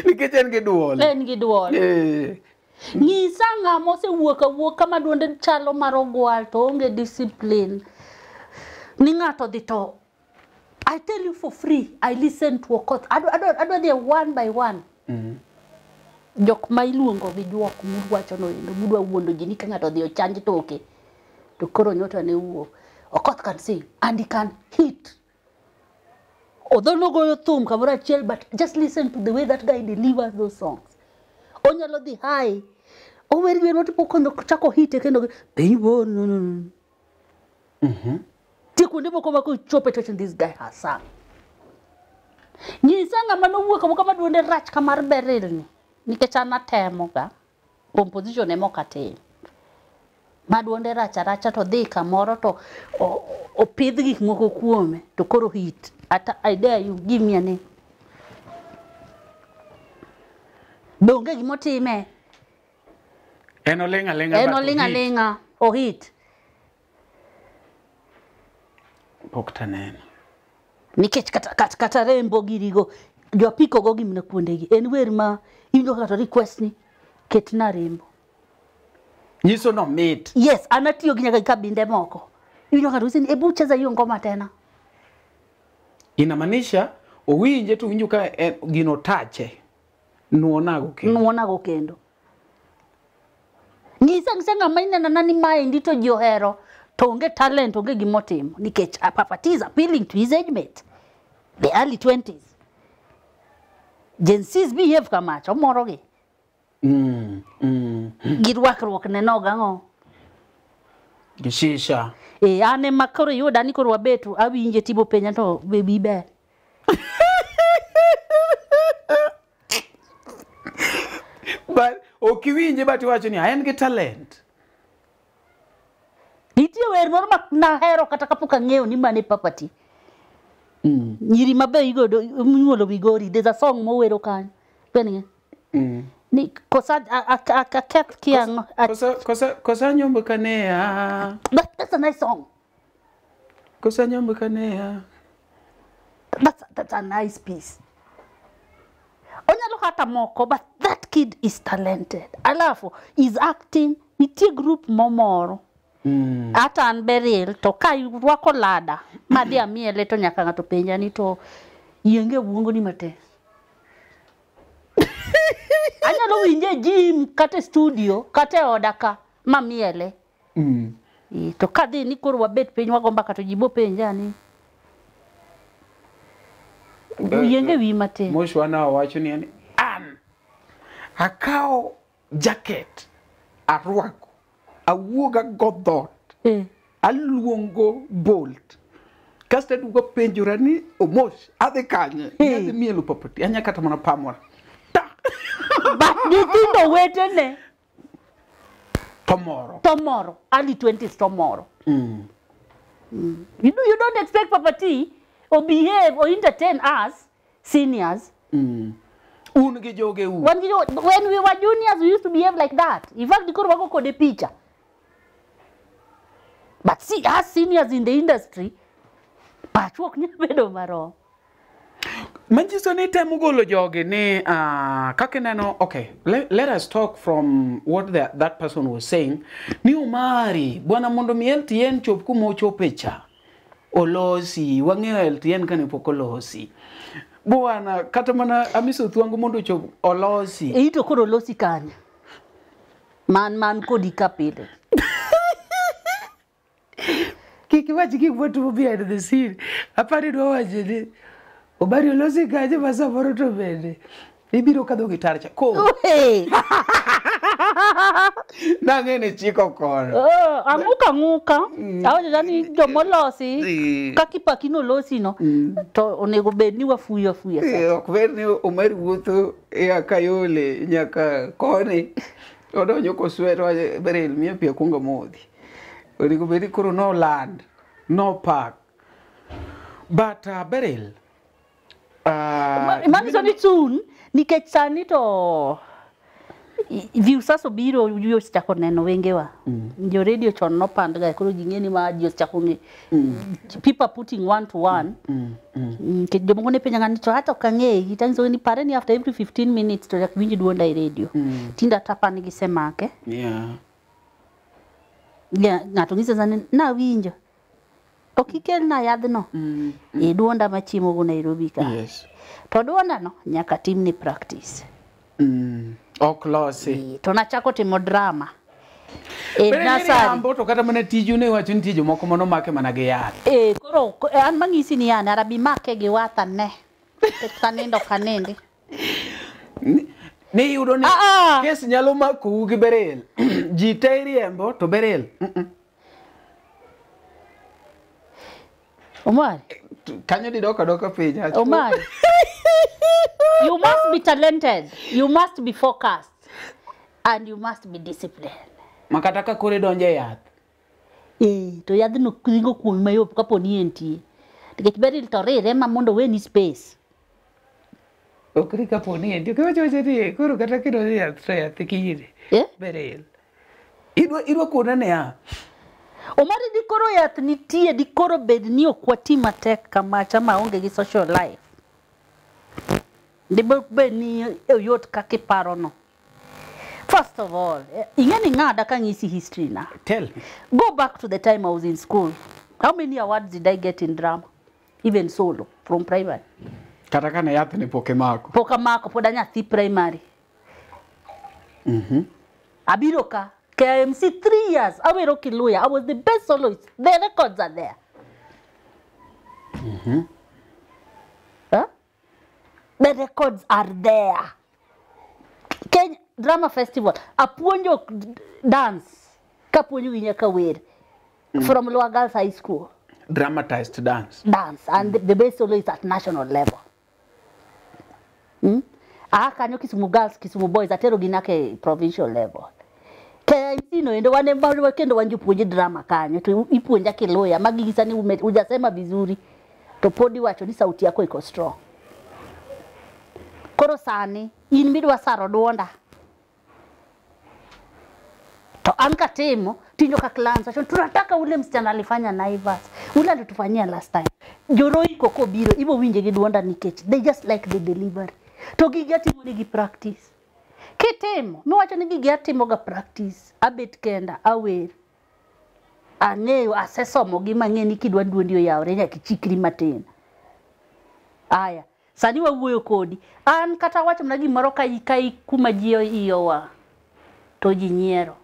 nikech en gi duol ng'isa ng'amo se wuok kama duonde chalo mar ogwal to onge discipline ni ng'ato dhi to I tell you for free I listen to Okoth ado dey one by one jok ma iluongo gi juok muwacho no endo mudwa wuondo ji ni ka ng'ato dhi ochanj toke to koro nyota ne wuok Okoth can sing and he can hit although no goyo thum kamoro achiel but just listen to the way that guy delivers those songs onyalo dhi high oweri no tipo kondo chako hit kendo piny no Tikunde moko mako chope to this guy has sung. Nyisa ng'ama nowuok kama duonde rach kamar Beryl ni. Nikech an atemo ga composition emo kate. Ma duonde rach to dhi kamoro to opidh gik moko kuome to koro hit. I dare you give me a name. Donge gimotime. Eno lenga o hit. Poktaneno. Nikech kata rembo girigo jo apiko go gimna kuondegi en wer ma injo kata request ni ketna rembo nyiso no mit yes anatiyo gi nyaka kabinde moko injo kata usini ebu cheza hiyo ngoma tena inamaanisha owinje tu winjo ka gino tache nuonago kendo ngisa ng'ama nani mae ndito johero Tonge talent, onge gimotimo. Nikech Papa T is appealing to his age mate. The early 20s. Gen Z's behave kamacho, morogi. Girwakruok ne nogango. Gishisha. Ane makoro yoda ni koro wabetu, awinje tibo penya to baby bear. But, okiwinje bati wacho ni, ayen ge talent. Nitie wer moro na hero kata kapok ang'eyo ni mane Papa T. Nyiri mabe igodo muolo bigori there's a song mo wero kan. Penye. Ni kosa kiang kosa nyombo kanea. That's a nice song. Kosa nyombo kanea. That's a nice piece. Onyalo hata moko but that kid is talented. Alafu is acting nitie group momoro. Ata an Beryl to ka rwako lada madhi amiele to nyaka ng'ato penja ni to yenge wuongo ni mate anyalo winje gym kata studio kata oda ka mamiele to kadhi ni koro wabet piny wagomba kato jibo penja ni yenge wi mate moshwa na wacho ni an akao jacket arwako awuoga godot aluongo Bolt kasta dugo penjura ni omosh adhi kanye adhi mielo Papa T anya kata mana pamora but nitindo wetene tomorrow early 20s tomorrow you don't expect Papa T or behave or entertain us seniors un gi joge u when we were juniors we used to behave like that in fact dikoro wako kode picha. But see, as seniors in the industry, patchwork ni bedo maro. Manchiso ni temo golo joge ni kakeneno okay let us talk from what that person was saying ni umari bwana mondo mi LTN chop kuma ochopecha olosi wang'eyo LTN kane pok olosi bwana kata mana amiso thuango mondo chop olosi ito koro olosi kanya man kodi kapile Kikiwachi kikwetu behind the scene. Apari do waje ni. Obari olosi kaje basa moro to bende. Ibiro kadho gitar cha. Ko. Nangene chiko kono. Anguka. Awo jani jomolosi. Kakipa kino losi no. To onego bedni wafuya sa. Okwerni omari wuotho ya kayole nyaka koni. Odonyo ko swero Beryl miyo pia kungo modhi. Onego bedi koro no land, no park. But Beryl, Mami soni soon nikech sani to viusaso biro yo chako neno wengewa. Jo radio chon no pand ga koro gingeni ma jo chako ngi. People putting one to one. Ke jomo ne penya ngani to hata kange itanzo ni pareni after every 15 minutes to yakwinji duonda I radio. Tinda tapa ni gisemake. Yeah. Yeah, ngato ngise zani na winjo. Okikel na yadno. Duonda machimo go Nairobi ka. Yes. To duonda no nyaka tim ni practice. Oklosi. To nachako timo drama. Nasari. Ambo to kata mana tiju ne wacho ni tiju moko mono make mana ge yath. Koro an mangisi ni yana arabi make ge watha ne. Kanendo kanende. Ni yudo ni kes nyalo mako gi Beryl. Ji teri embo to Beryl. Omar. Kanyo di doka pija. Omar. You must be talented. You must be focused. And you must be disciplined. Makata ka kore donje yath. To yath no kringo kuom mayop kapo ni entie. Nikech Beryl to rere ma mondo weni space. Okri kapo ni entie. Kawacho ni koro kata kido yath to yath kiyire. Beryl. Idwa kona ne ya. Omari di koro yath nitie di koro bed ni okwati matek kamacha maonge gi social life. Di bed ni yot kaki paro no. First of all, ingeni ngada kangisi history na. Tell me. Go back to the time I was in school. How many awards did I get in drama? Even solo from primary. Kata kana yath ni poke mako. Poka mako poda nyathi primary. Abiro ka KMC 3 years. Awero Kiluya. I was the best soloist. The records are there. Huh? The records are there. Kenya Drama Festival. Apuonjo dance. Kapuonjo winyaka wer. From Lower Girls High School. Dramatized dance. Dance. And the best soloist at national level. Kanyo Kisumu Girls, Kisumu Boys. Atero ginake provincial level. KMC no endo wane mbaru kendo wanju puonje drama kanyo to ipuonja Kiluya magigisa ni ujasema vizuri to podi wacho ni sauti yako iko strong. Koro sani in midwa saro duonda to anka temo tinyo ka clans tunataka ule msichana alifanya Naivas ule alitufanyia last time joro iko ko biro ibo winje gi duonda nikech they just like the delivery to gigati mo gi practice. Kitemo, mi wacho ni gigi atimo ga practice, abet kenda, awer. Ang'eyo asesomo gi mang'eni kidwa duondi oyawre nyaka ichikri matin. Aya, sani wawuoyo kodi. An kata wacho mna gimoro kai kuma ji iyowa. To ji nyiero.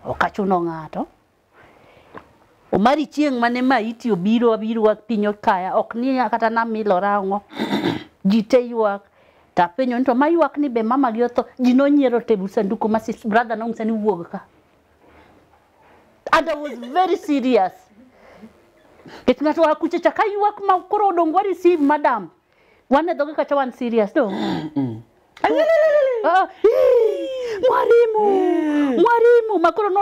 Okachuno ng'ato. Omari chieng' mane ma iti obiro wa pinyo kaya, ok ni kata na milo rang'o. Ji te ywak. Tapenyo nito mayuak ni be mama gi otho ji no nyiero tebu sanduku ma sis brother no msani wuog ka. And I was very serious. Ket ngato akuche chaka yuak ma koro dongwa receive madam. Wane doge kacha wan serious do. Mwarimu makoro no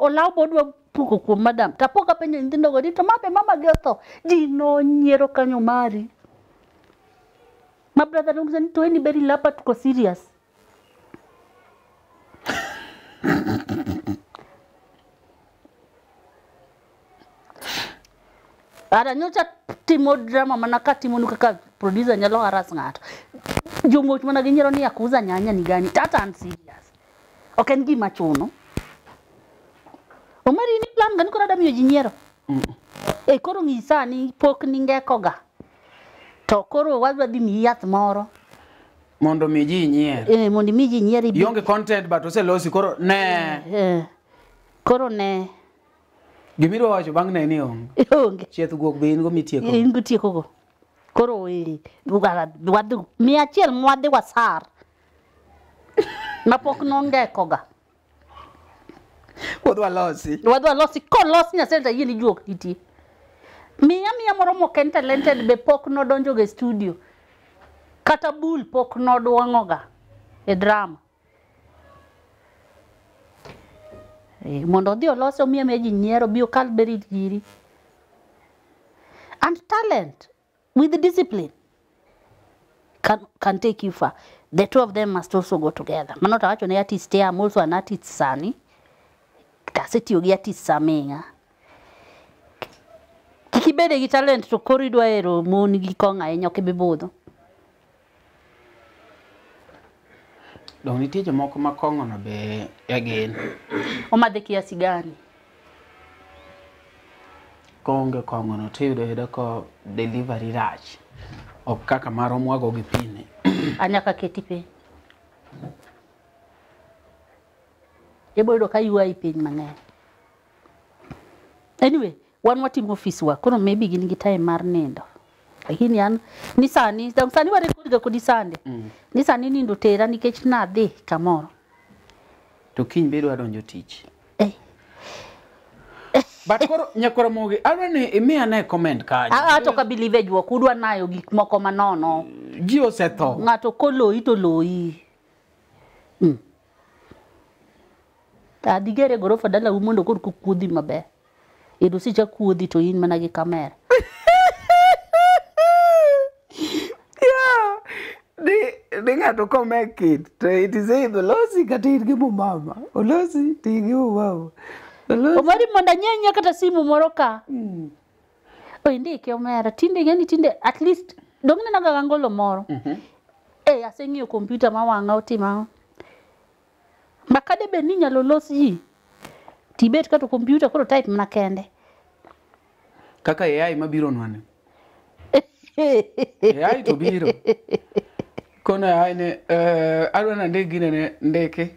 olaw bodwa puko kuom madam. Tapoka penyo ntindo go dito mabe mama gi otho ji no nyiero kanyo mari. My brother don't say to anybody lapa tuko serious. Ada nyocha timo drama manaka timo nuka producer nyalo haras ngato. Jongo mana ginyero ni yakuza nyanya ni gani tata and serious. Okay ngi machuno. Omari ni plan gani kora damiyo jinyero. Koro ngisa ni pok ningekoga. To koro wadwa dhi mi yath moro mondo mi ji nyier. Mondo mi ji nyier yonge content but oselosi koro ne. Koro ne. Gimiro wacho bang' ne ni onge. Onge. Chieth guok be in go mitieko. In go tieko go. Koro wadu 100 mwadhi wasar. Mapok nondeko ga. Wadwa losi. Wadwa losi kolos nyasenta yini juok iti. Miya moro moken talented be pok nodonjo ge studio. Kata bul pok nodwango ga e drama. Mondo dhi oloso miya meji nyiero bio kalberi giri. And talent with the discipline can take you far. The two of them must also go together. Manota wacho ne artist I'm also an artist sani. Taseti yogi artist samenga. Kikibede gi talent to koridwa ero moni gi konga enyo kebibodho. Dong nitie jomoko ma kongo no be again. Omadhe kiasi gani? Konge kongo no tiyudo ko delivery rach. Ok kaka maro mwago gi pine. Anyaka keti pe. Eboyudo ka yuayi piny mang'eny. Anyway, wan watimo office wa, kono maybe gin gi time mar nindo. Lakini an ni sani warekod ga kodi sande. Ni sani nindo tera nikech nadhi kamoro. To kiny be dwa donjo tich. But koro nyakoro mogi alwani imiya ne comment kanyo. Ato ka believe juok udwa nayo gik moko manono. Ji osetho. Ng'ato koloi to loyi. Adigere gorofa dala mondo kod kuodhi maber. Edo sicha kuodhi to in mana gi kamera. Di ng'ato come kid to it is either losi kata in gi mama. Olosi to in gi mama. Omari monda nyenya kata simu moro ka. Ndike omera tinde ngeni tinde at least dongne naga gangolo moro. Aseng'iyo computer ma wanga otima. Makade be ni nyalo losi tibet kato computer koro type mana kende. Kaka AI mabiro nwane. AI to biro. Kono AI ne alwana ndege ne ndeke.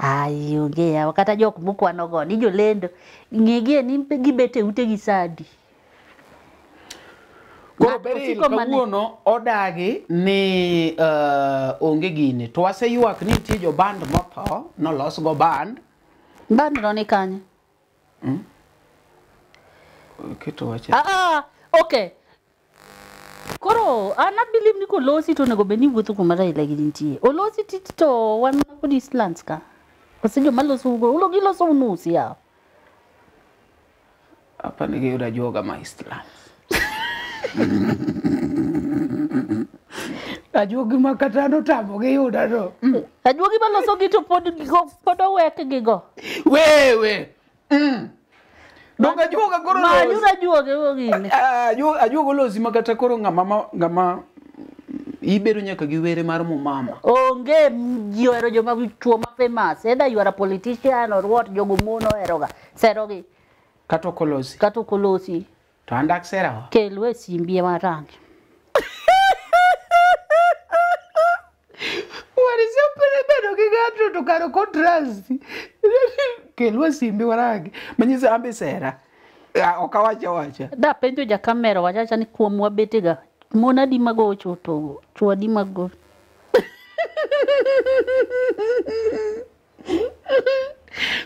Onge ya kata jok mukwano go ni jolendo ng'egi ni gibete ute gi sadi. Koro beri kawuono odagi ni onge gine to waseyuak ni nitie jo band motho nolos go band no ni kanye. Keto wacha. Okay. Koro ana believe ni ko losi to nego beni wuotho kuma Raila gi nitie. Olosi tito wan kod Eastlands ka. Osejo maloso ugo ulo giloso unusi ya. Apa nige yuda joga ma Eastlands. Ajuogi makatano tamo gi yuda no. Ajuogi maloso gi to pod owek gi go. Wewe. Donga juoga koro losi. Ma yura juoge ogine. Ajuogo losi makata koro ngama ibedo nyaka gi were mar mama. Onge jiwero joma chuo ma famous. Either you are a politician or what, jogo mono eroga. Serogi. Kato kolosi. To andak sera. Kelwe simbi marangi. Wari sempre bedo gi gato to karo contrast. Kelwe simbi marangi. Manyise ambe sera. Okawacha. Da penjo ja kamera wachacha ni kuom wabetega. Mona di magocho to chua di mago.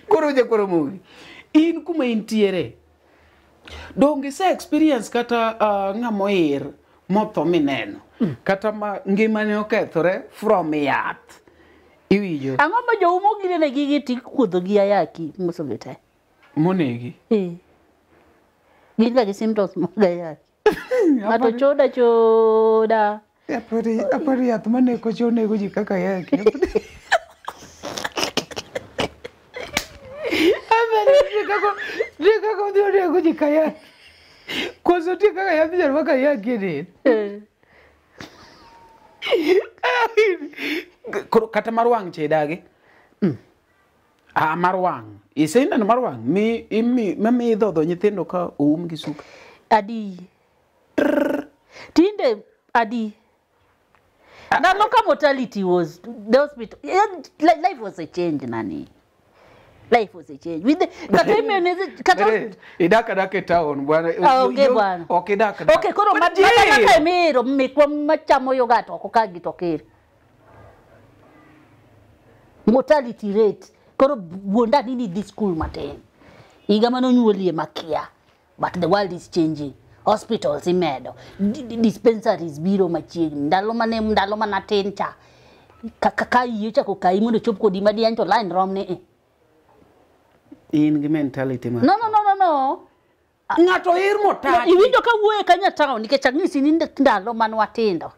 Koro mugi. In kuma intiere. Donge se experience kata ng'amoir motho mineno. Kata ma ngimane okethore from yath. Iwijo. Ang'o ma jo umo gine ne gigi tik kuodho gi ayaki musogete. Monegi. Gin ga gi symptoms mag ayaki. Mato choda. Apari yath maneko chonego ji kaka yaki. Tika ko dio nego ji kaya. Koso tika kaya bijar maka yaki ni. Kata marwang chedagi. Marwang. Isenda na marwang. Mi dhodho nyithindo ka oum gi suka. Adi. Tinde adi. Now local mortality was the hospital. Life was a change, Nani. Life was a change. With the kata idaka town bwana. Okay bwana. Okay daka. Okay koro madaka mero mmekwa machamo yoga to kokagitokere. Mortality rate koro wonda nini this school maten. Iga mano nyuolie makia. But the world is changing. Hospitals imedo. Dispensaries biro machiegni. Ndalo mana tin cha. Kaka yicha ko kai mondo chop ko di madian to line rom ne. In gi mentality ma. No. Ngato ir motaki. Iwinjo ka wuoye kanya town nikech ang'isi ni ndalo man watindo.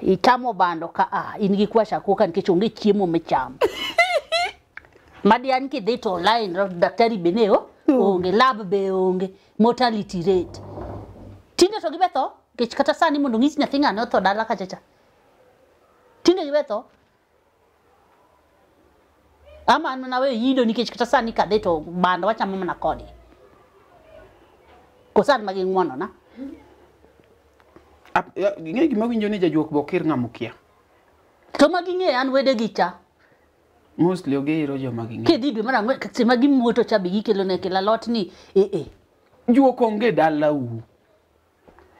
Itamo bando ka in gi kwasha koka nikech onge chiemo michamo. Madian ki dhi to line daktari beneo onge lab be onge mortality rate. Tinde to gibetho nikech kata sani mondo ng'isi nyathi ng'ane otho dala kachacha. Tinde gibetho. Ama nawe yido nikech kata sani kadhe to bando wachamo mana kodi. Kosan magi ng'wono na. Ng'e gima winjo ni jajuok bokir ng'amukia. To magi ng'e an wede gicha. Mostly ogeiro joma gi ng'e. Kedi dwe mara se magi muoto cha bigi kelo ne kela lot ni Juok onge dala u.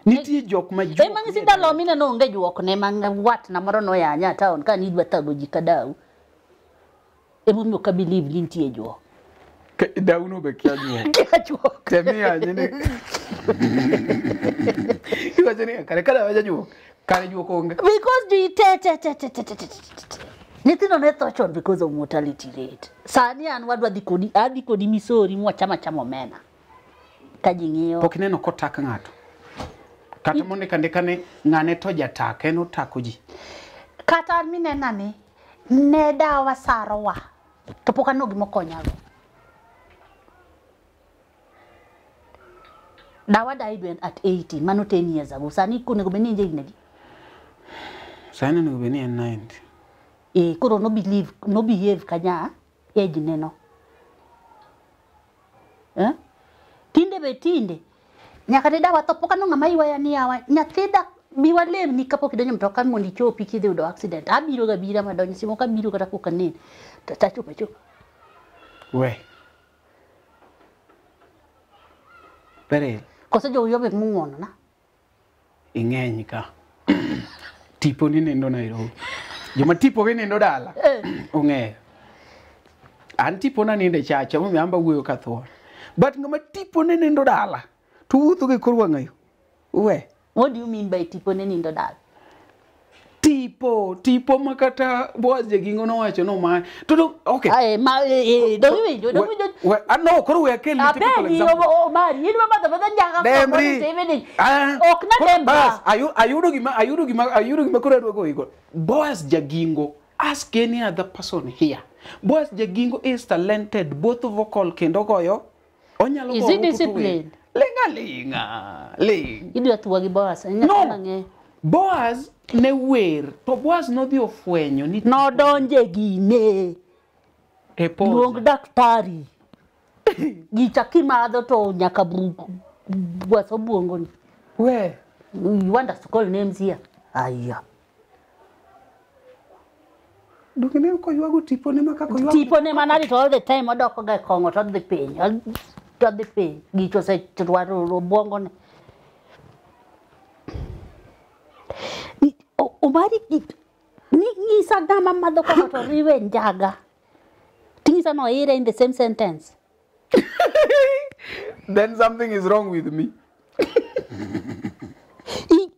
Nitie jok ma juok. Mang'isi dalo mine no onge juok ne wat na moro no yanya town ka ni dwa tago ji kadau. Emu ka believe ni nitie juok. Dauno be kia juok. Kia juok. Temi anyene. Iwacho ni kare waja juok. Kare juok onge. Because Nitino ne tho chon because of mortality rate. Sani an wadwa adhi kodi Misori mwachama chamo mena. Kaji ng'iyo. Pok neno kotak ng'ato. Kata monde kane ng'ane to jatak en otako ji. Kata minena ni ne dawa sarowa. To pok ano gimo konyago. Dawa died at 80, mano 10 years ago. Sani kunego beni nje ginedi. Sani nego beni 90. Kuro no behave kanya age neno. Tinde. Nyaka te dawa to pok ano ng'ama iwaya ni yawa. Nyathida biwa lem ni kapok idonjo mtoka mondo ichopi kidhi yudo accident. Abiro ga bira madonyo simo ka biro kata koka nen. Ta chopa. We. Perel. Kosa jo yobe ng'uono na. Ing'eny ka. Tipo ni nendo Nairobi. Joma tipo gi nendo dala. Ong'eyo. An tipo na ninde chacha mo miamba wuoyo ka thuon. But ng'ama tipo ne nendo dala. To wuotho gi kor wang'ayo. We. What do you mean by tipo ne nindo dala? Tipo makata Boaz Jagingo no wacho no ma. To okay. No, koro we akel typical example. Mari, yini mama da njaga Demri. Okna demba. Ayudo gima koro adwoko iko. Boaz Jagingo, ask any other person here. Boaz Jagingo is talented, both vocal kendo goyo. Onyalo Is he disciplined? Linga. Idwa tuwa gi Boaz. No. Boaz ne wer. To Boaz no dhi ofwenyo ni no donje gine. Luong daktari. Gicha kimadho to nyaka Boaz obwongo ni. Where? You want us to call names here? Aya. Dukene ko yuago tipo ne maka ko yuago. Tipo ne manari to all the time odoko ga kongo to the piny. To the piny. Gicho se twaro obwongo ne. Umari ni sagama madoko to riwe njaga. Things are not here in the same sentence. Then something is wrong with me.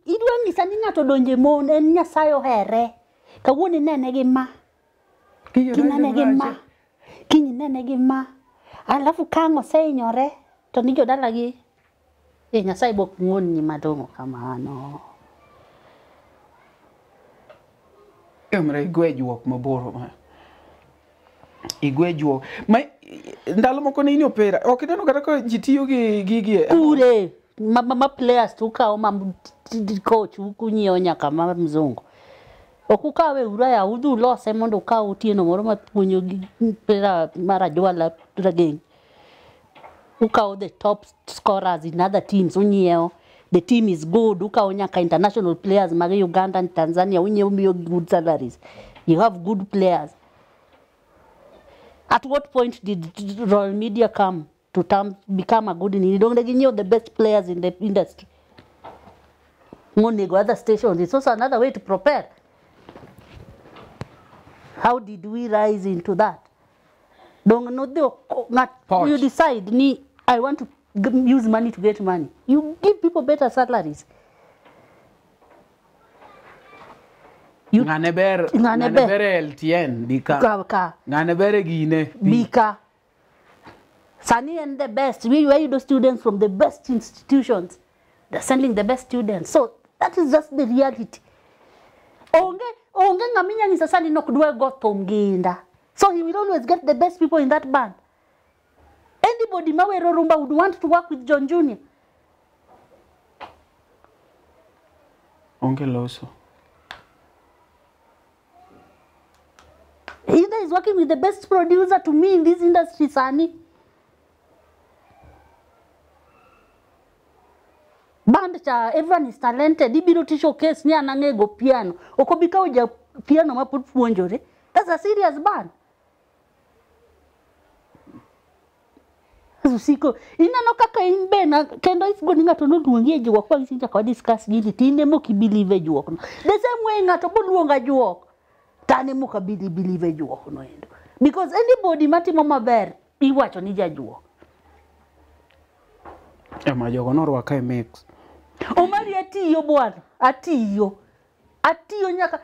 Idwa ngisa ni ng'ato donje mon en Nyasaye ohere. Kawuono nene gi ma. Kinene gi ma. Alafu kango senyore to ni jodala gi. Nyasaye bok ng'won ni madongo kamano. Emre igwejuok maboro ma. Igwejuok. Ma ndalo moko ne ini opera. Ok neno kata ko jitiyo gi gigi. Kure. Ma players tu kawo coach kunyieo nyaka ma mzungu. Okukawe uraya udu lose mondo ukaw otieno moro ma puonjo gi pera mara jwala rageng. Ukaw the top scorers in other teams unyieo. The team is good. Ukaw nyaka international players mag Uganda and Tanzania unyieo miyo good salaries. You have good players. At what point did Royal Media come to become a good in? Don't they know the best players in the industry? Monego other stations. It's also another way to prepare. How did we rise into that? Don't know you decide. I want to use money to get money. You give people better salaries. Nganebere LTN bika. Nganebere Gine bika. Sani and the best. We were the students from the best institutions. They're sending the best students. So that is just the reality. Onge ngaminya ni sasa no kudwa Gotham Ginda. So he will always get the best people in that band. Anybody Mawe Rumba would want to work with John Jr. Onge Loso. Ida is working with the best producer to me in this industry, Sani. Band cha everyone is talented. Ibiro to showcase ni anange go piano. Okobika uja piano maput puonjore. That's a serious band. Usiko ina no kaka imbe na kendo if goni ngato no luongi ejuo kwa isinja kwa discuss gini tinde mo ki believe ejuo no. The same way ngato bo luonga juo. Tane mo ka believe ejuo no endo. Because anybody matimo maber iwacho ni jajuo. Ema jogo no rwaka e mix. Omali atiyo bwana, atiyo nyaka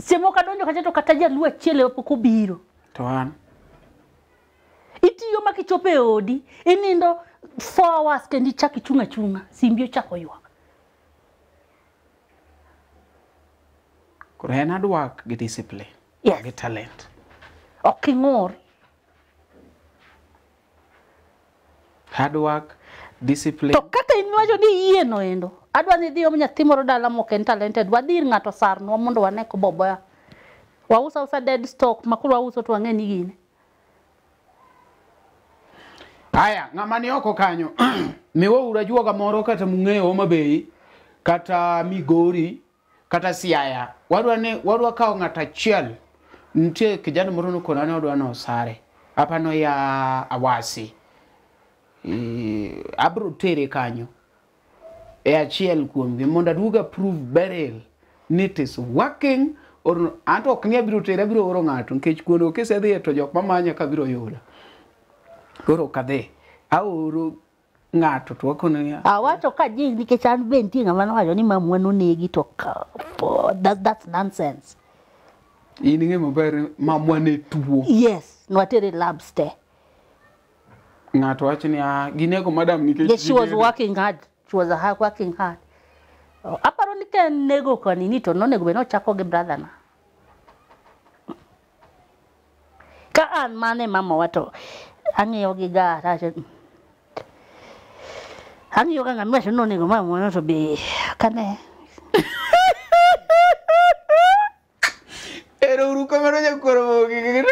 semo kadonjo kacheto kataja luwe chele opoko biro. To an itiyo makichope odi inindo 4 hours kendi chaki chunga simbio chako ywa. Kore hard work gi discipline. Yes. Gi talent. Okingor. Hard work, discipline. To kaka inwacho ni iye no endo. Adwa ni dio nyathi moro dala moken talented wadir ngato sarno mondo waneko boboya. Wausa dead stock makuru wauso to angeni gine. Aya, ngamani oko kanyo. Miwo urajua kamoro kata mung'eyo Homabay, kata Migori, kata Siaya. Wadwa kao ngata chiel. Ntie kijana moro no konane wadwa no sare. Hapa no ya Awasi. Abro tere kanyo. Achiel kuomgi monda duga prove burial. It is working or anto knya biro tere biro oro ngato nkech kuono kese dhi to jok mamanya ka biro yudo. Koro kadhe auru ngato to kono ya awacho ka ji nikech an benti ngama nowacho ni mamwano negi to that's nonsense. Ininge maber mamwane tuo. Yes, nwatere labs te. Ngato wacho ni ginego madam nikech yes, she was working hard. She was working hard. Aparo ni ken nego koni ni to nonego be no chako gi brother na. Ka an mane mama wato ang'eyo gi gara ang'eyo ga ng'ama no nego mama no to be kane ero uru kamera ya koro dia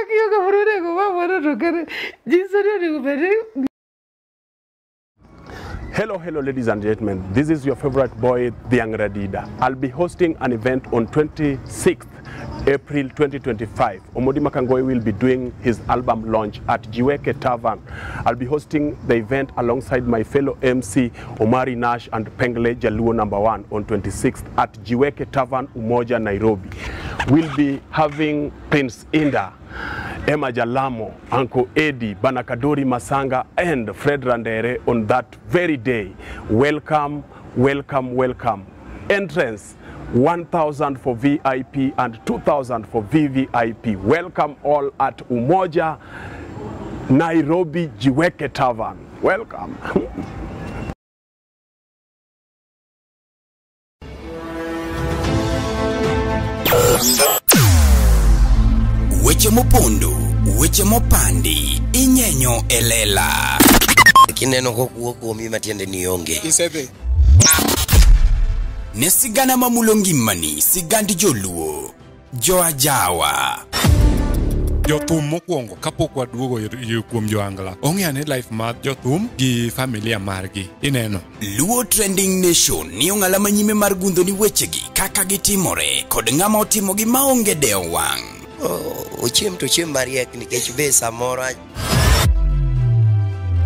kiyo ka bro nego mama no to kare jinsari nego bere. Hello, ladies and gentlemen. This is your favorite boy, The Young Radida. I'll be hosting an event on 26th April 2025. Omodi Makangoi will be doing his album launch at Jiweke Tavern. I'll be hosting the event alongside my fellow MC Omari Nash and Pengle Jaluo #1 on 26th at Jiweke Tavern, Umoja, Nairobi. We'll be having Prince Inda, Emma Jalamo, Uncle Eddie, Banakadori Masanga, and Fred Randere on that very day. Welcome, welcome, welcome. Entrance 1,000 for VIP and 2,000 for VVIP. Welcome all at Umoja, Nairobi, Jiweke Tavern. Welcome. Weche mopondo, weche mopandi, inyenyo elela. Kineno kokuo kuomi matiende ni onge. Isebe. Ne sigana mamulongi mani, sigandi joluo, joajawa. Jothum mokwongo kapok waduogo kuom joangla. Ong'eane life mar jothum gi familia margi. Ineno. Luo Trending Nation ni ong'ala manyime mar gundo ni wechegi kaka gitimore kod ng'ama otimo gi maonge deo wang'. ochiem to chiem mariek nikech be samoro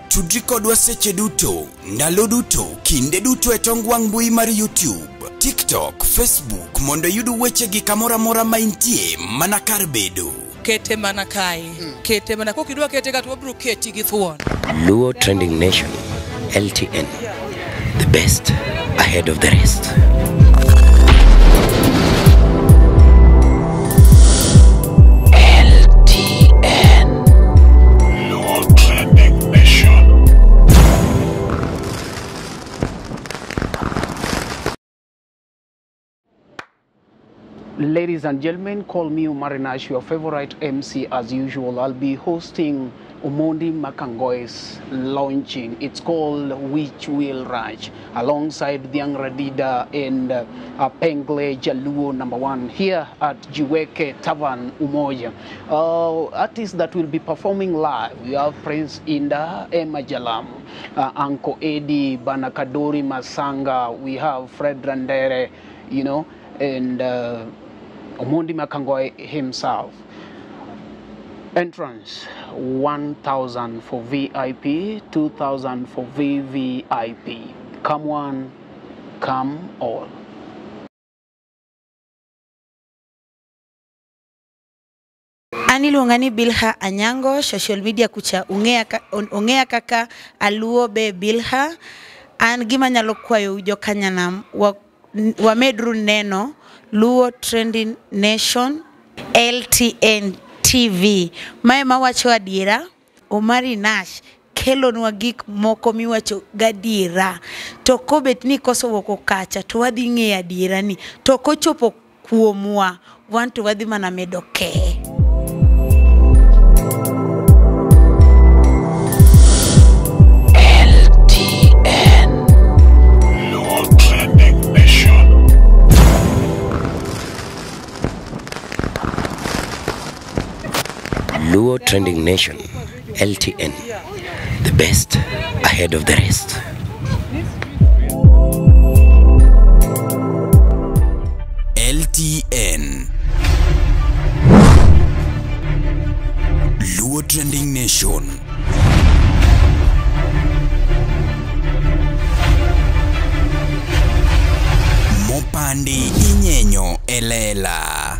Tudri kodwa seche duto, ndalo duto, kinde duto e tong wang mbui mar YouTube, TikTok, Facebook mondo yudu weche gi kamora mora maintie mana kar bedo. Kete mana kae. Kete mana kokidwa kete ga to bro keti gi thuon. Luo Trending Nation, LTN, the best ahead of the rest. Ladies and gentlemen, call me Umarinash, your favorite MC as usual. I'll be hosting Omondi Makangoy's launching. It's called Which Will Raj, alongside the Angradida and Pengle Jaluo #1 here at Jiweke Tavern Umoja. Artists that will be performing live, we have Prince Inda, Emma Jalam, Uncle Eddie, Banakadori Masanga, we have Fred Randere, you know, and Omondi Makangoy himself. Entrance 1,000 for VIP, 2,000 for VVIP. Come one, come all. Aniluonga ni Bilha Anyango, social media kucha ongea kaka aluo be Bilha. An gima nyalo kwayo jokanyanam wamedru neno Luo Trending Nation LTN TV. Mae mawacho adiera, Umarinash kelo nwa gik moko miwacho gadiera. To kobet ni koso woko kacha to wadhi ng'e adiera ni. To kochopo kuomwa wanto wadhi mana medo ke. Luo Trending Nation, LTN, the best ahead of the rest. LTN, Luo Trending Nation. Mopandi inyenyo elela.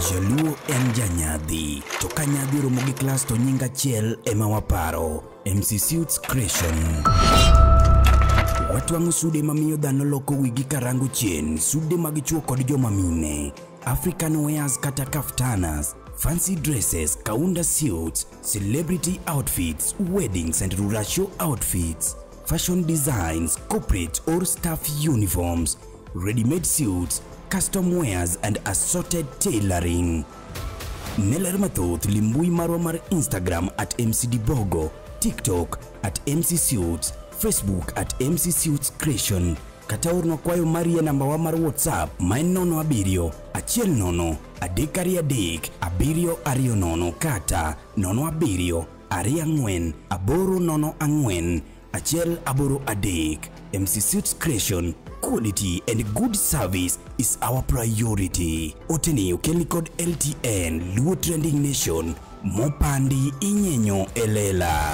Jaluo en janyadhi, to kanyadhi romo gi klas to nyinga chiel ema waparo, MC Suits Creation. Watwango sude mamiyo dhano loko wigi karango chien, sude magichuo kod joma mine, African wears kata kaftanas, fancy dresses, kaunda suits, celebrity outfits, weddings and rural show outfits, fashion designs, corporate or staff uniforms, ready-made suits, custom wears and assorted tailoring. Neler mathoth limbui marwa mar Instagram at MCDbogo, TikTok at MC Suits, Facebook at MC Suits Creation. Kata orno kwayo marie namba wa mar WhatsApp maen 070 100 333 720 kata 070 24 804 183. MC Suits Creation. Quality and good service is our priority. Oteni ukeli code LTN, Luo Trending Nation, Mopandi inyenyo elela.